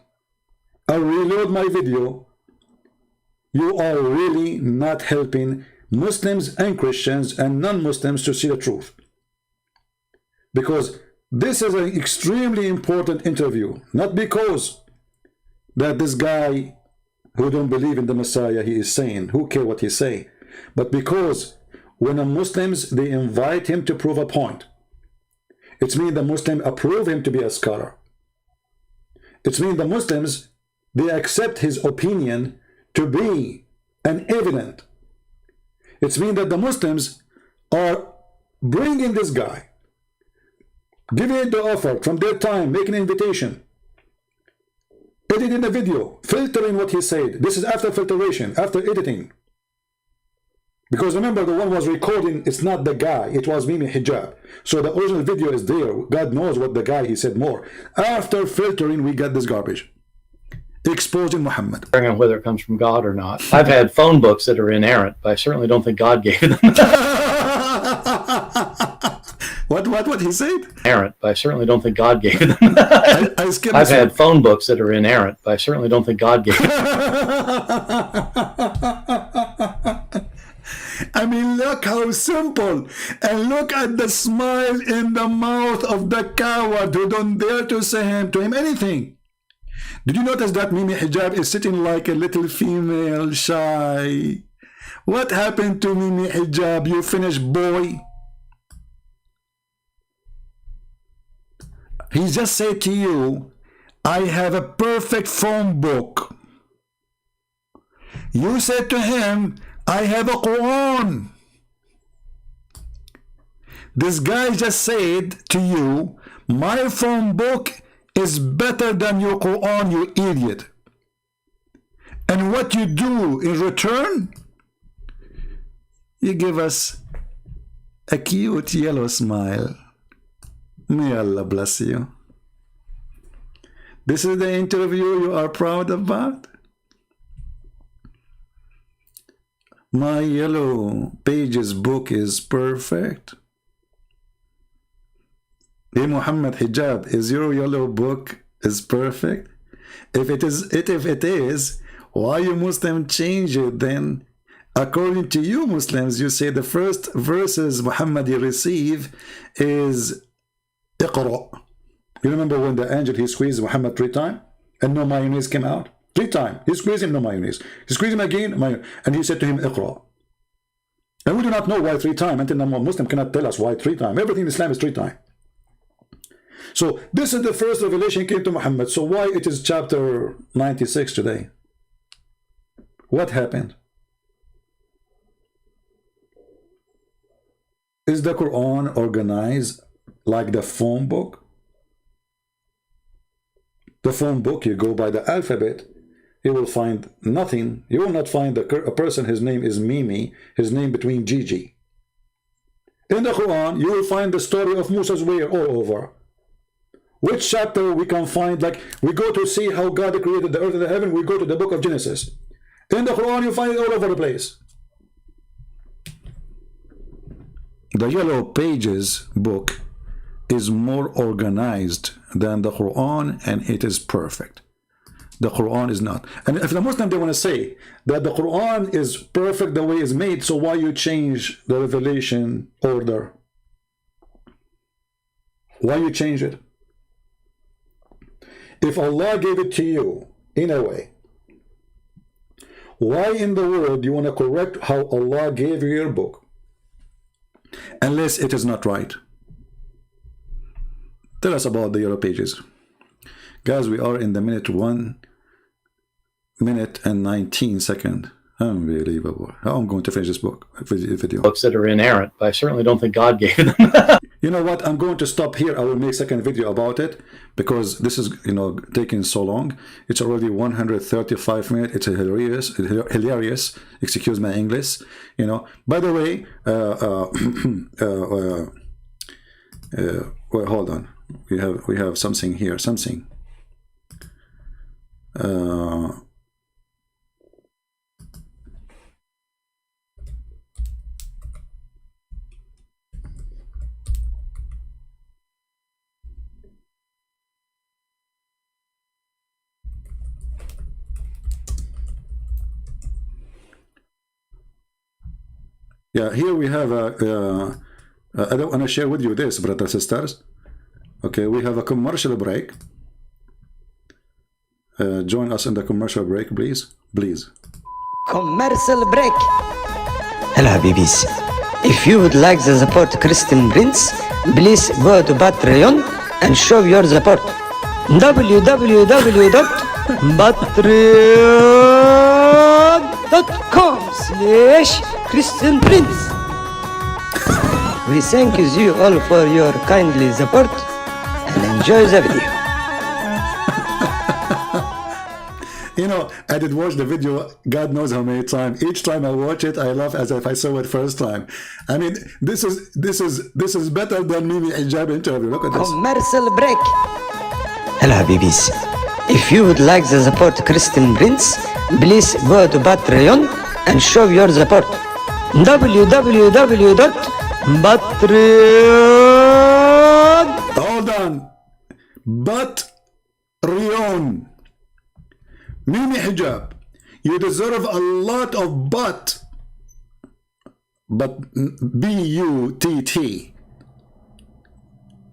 Speaker 1: or reload my video, you are really not helping Muslims and Christians and non-Muslims to see the truth. Because this is an extremely important interview, not because that this guy who don't believe in the Messiah, he is saying, who care what he say, but because when the Muslims, they invite him to prove a point, it means the Muslim approve him to be a scholar. It means the Muslims, they accept his opinion to be an evident. It means that the Muslims are bringing this guy, giving it the offer from their time, making an invitation, editing the video, filtering what he said. This is after filtration, after editing. Because remember, the one was recording, it's not the guy, it was Mimi Hijab. So the original video is there. God knows what the guy, he said more. After filtering, we got this garbage. Exposing Muhammad.
Speaker 2: Whether it comes from God or not. I've had phone books that are inerrant, but I certainly don't think God gave them.
Speaker 1: What he said?
Speaker 2: Inerrant, but I certainly don't think God gave them.
Speaker 1: I've
Speaker 2: had phone books that are inerrant, but I certainly don't think God gave them.
Speaker 1: I mean, look how simple. And look at the smile in the mouth of the coward who don't dare to say to him anything. Did you notice that Mimi Hijab is sitting like a little female, shy? What happened to Mimi Hijab, you finished boy? He just said to you, I have a perfect phone book. You said to him, I have a Quran. This guy just said to you, my phone book is better than your Quran, you idiot. And what you do in return, you give us a cute yellow smile. May Allah bless you. This is the interview you are proud about? My yellow pages book is perfect. Hey Muhammad Hijab, is your yellow book is perfect? If it is, why you Muslim change it then? According to you Muslims, you say the first verses Muhammad receive is Iqra. You remember when the angel, he squeezed Muhammad 3 times and no mayonnaise came out? 3 times. He squeezed him, no mayonnaise. He squeezed him again, and he said to him, Iqra. And we do not know why 3 times until the Muslim cannot tell us why 3 times. Everything in Islam is 3 times. So this is the first revelation came to Muhammad. So why it is chapter 96 today? What happened? Is the Quran organized like the phone book? The phone book, you go by the alphabet, you will find nothing. You will not find a person, his name is Mimi, his name between Gigi. In the Quran, you will find the story of Musa's way all over. Which chapter we can find, like we go to see how God created the earth and the heaven, we go to the book of Genesis. In the Quran, you find it all over the place. The Yellow Pages book is more organized than the Quran, and it is perfect. The Quran is not. And if the Muslim, they want to say that the Quran is perfect the way it's made, so why you change the revelation order? Why you change it? If Allah gave it to you in a way, why in the world you want to correct how Allah gave you your book? Unless it is not right. Tell us about the yellow pages. Guys, we are in the minute 1 minute and 19 seconds. Unbelievable. How I'm going to finish this book video.
Speaker 2: Books that are inerrant, but I certainly don't think God gave them.
Speaker 1: You know what? I'm going to stop here. I will make a second video about it because this is, you know, taking so long. It's already 135 minutes. It's hilarious. Excuse my English. You know. By the way, well, hold on. We have something here. Something. Yeah, here we have a. I don't want to share with you this, brothers and sisters. Okay, we have a commercial break. Join us in the commercial break, please. Please.
Speaker 8: Commercial break. Hello, Habibis. If you would like to support Christian Prince, please go to Patreon and show your support. www.patreon.com/Christian Prince. We thank you all for your kindly support and enjoy the video.
Speaker 1: You know, I did watch the video, God knows how many times. Each time I watch it, I laugh as if I saw it first time. I mean, this is better than Mimi Hijab interview. Look at this.
Speaker 8: Commercial break. Hello, Habibis. If you would like to support Christian Prince, please go to Patreon and show your support. www.patreon.
Speaker 1: Hold on. Patreon. Mimi Hijab, you deserve a lot of but B-U-T-T.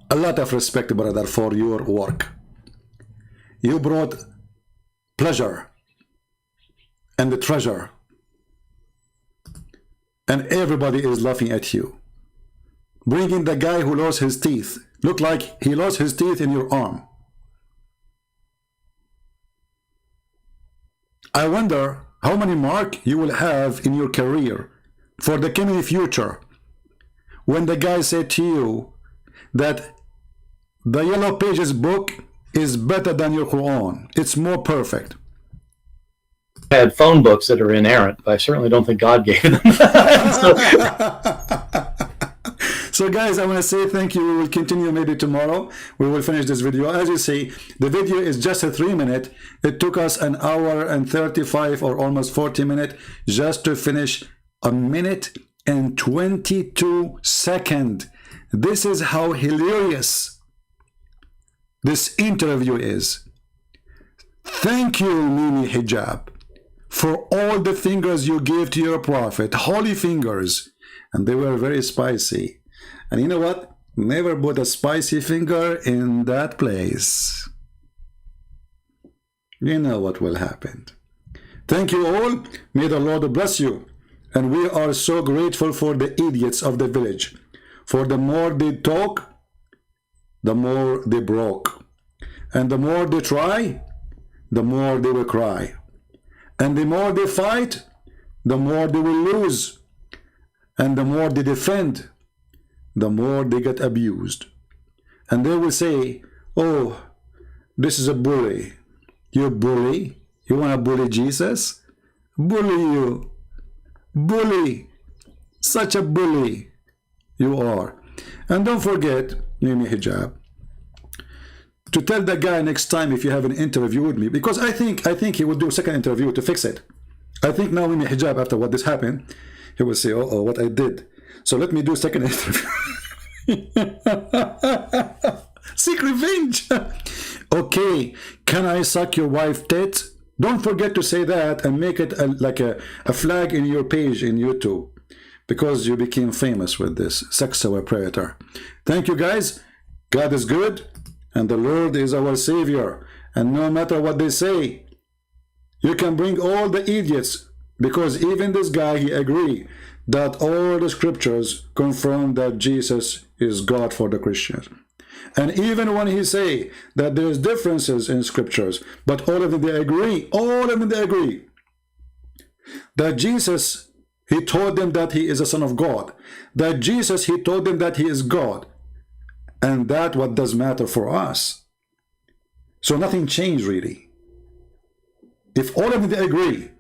Speaker 1: A lot of respect, brother, for your work. You brought pleasure and the treasure, and everybody is laughing at you. Bringing the guy who lost his teeth, look like he lost his teeth in your arm. I wonder how many marks you will have in your career for the coming future when the guy said to you that the Yellow Pages book is better than your Quran. It's more perfect.
Speaker 2: I had phone books that are inerrant, but I certainly don't think God gave them.
Speaker 1: So guys, I want to say thank you. We will continue maybe tomorrow. We will finish this video. As you see, the video is just a 3 minute. It took us an hour and 35 or almost 40 minutes just to finish a minute and 22 seconds. This is how hilarious this interview is. Thank you, Mimi Hijab, for all the fingers you gave to your prophet, holy fingers, and they were very spicy. And you know what? Never put a spicy finger in that place. You know what will happen. Thank you all. May the Lord bless you. And we are so grateful for the idiots of the village. For the more they talk, the more they broke. And the more they try, the more they will cry. And the more they fight, the more they will lose. And the more they defend, the more they get abused. And they will say, oh, this is a bully. You bully? You want to bully Jesus? Bully you. Bully. Such a bully you are. And don't forget, Mimi Hijab, to tell the guy next time if you have an interview with me, because I think he will do a second interview to fix it. I think now Mimi Hijab, after what this happened, he will say, oh, what I did. So let me do second interview. Seek revenge. Okay, can I suck your wife's tits? Don't forget to say that and make it like a flag in your page in YouTube, because you became famous with this sexual predator. Thank you, guys. God is good, and the Lord is our Savior. And no matter what they say, you can bring all the idiots, because even this guy, he agreed that all the scriptures confirm that Jesus is God for the Christians. And even when he say that there's differences in scriptures, but all of them, they agree, that Jesus, he told them that he is a son of God, that Jesus, he told them that he is God, and that what does matter for us. So nothing changed really. If all of them they agree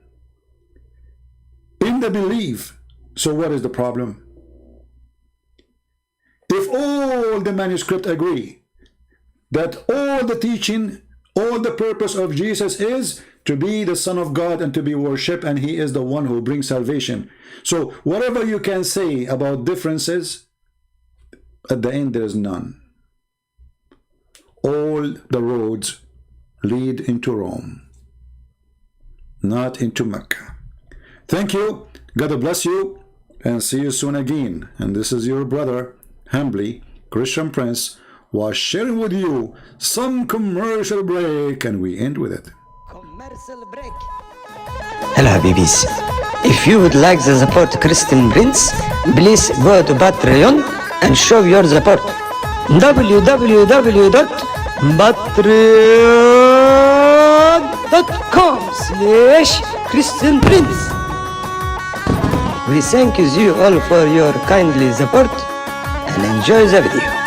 Speaker 1: in the belief, so what is the problem? If all the manuscript agree that all the teaching, all the purpose of Jesus is to be the Son of God and to be worshipped, and he is the one who brings salvation. So whatever you can say about differences, at the end there is none. All the roads lead into Rome, not into Mecca. Thank you. God bless you, and see you soon again. And this is your brother, humbly, Christian Prince, was sharing with you some commercial break, and we end with it.
Speaker 8: Commercial break. Hello, Habibis. If you would like to support Christian Prince, please go to Patreon and show your support. www.patreon.com/Christian Prince. We thank you all for your kindly support and enjoy the video.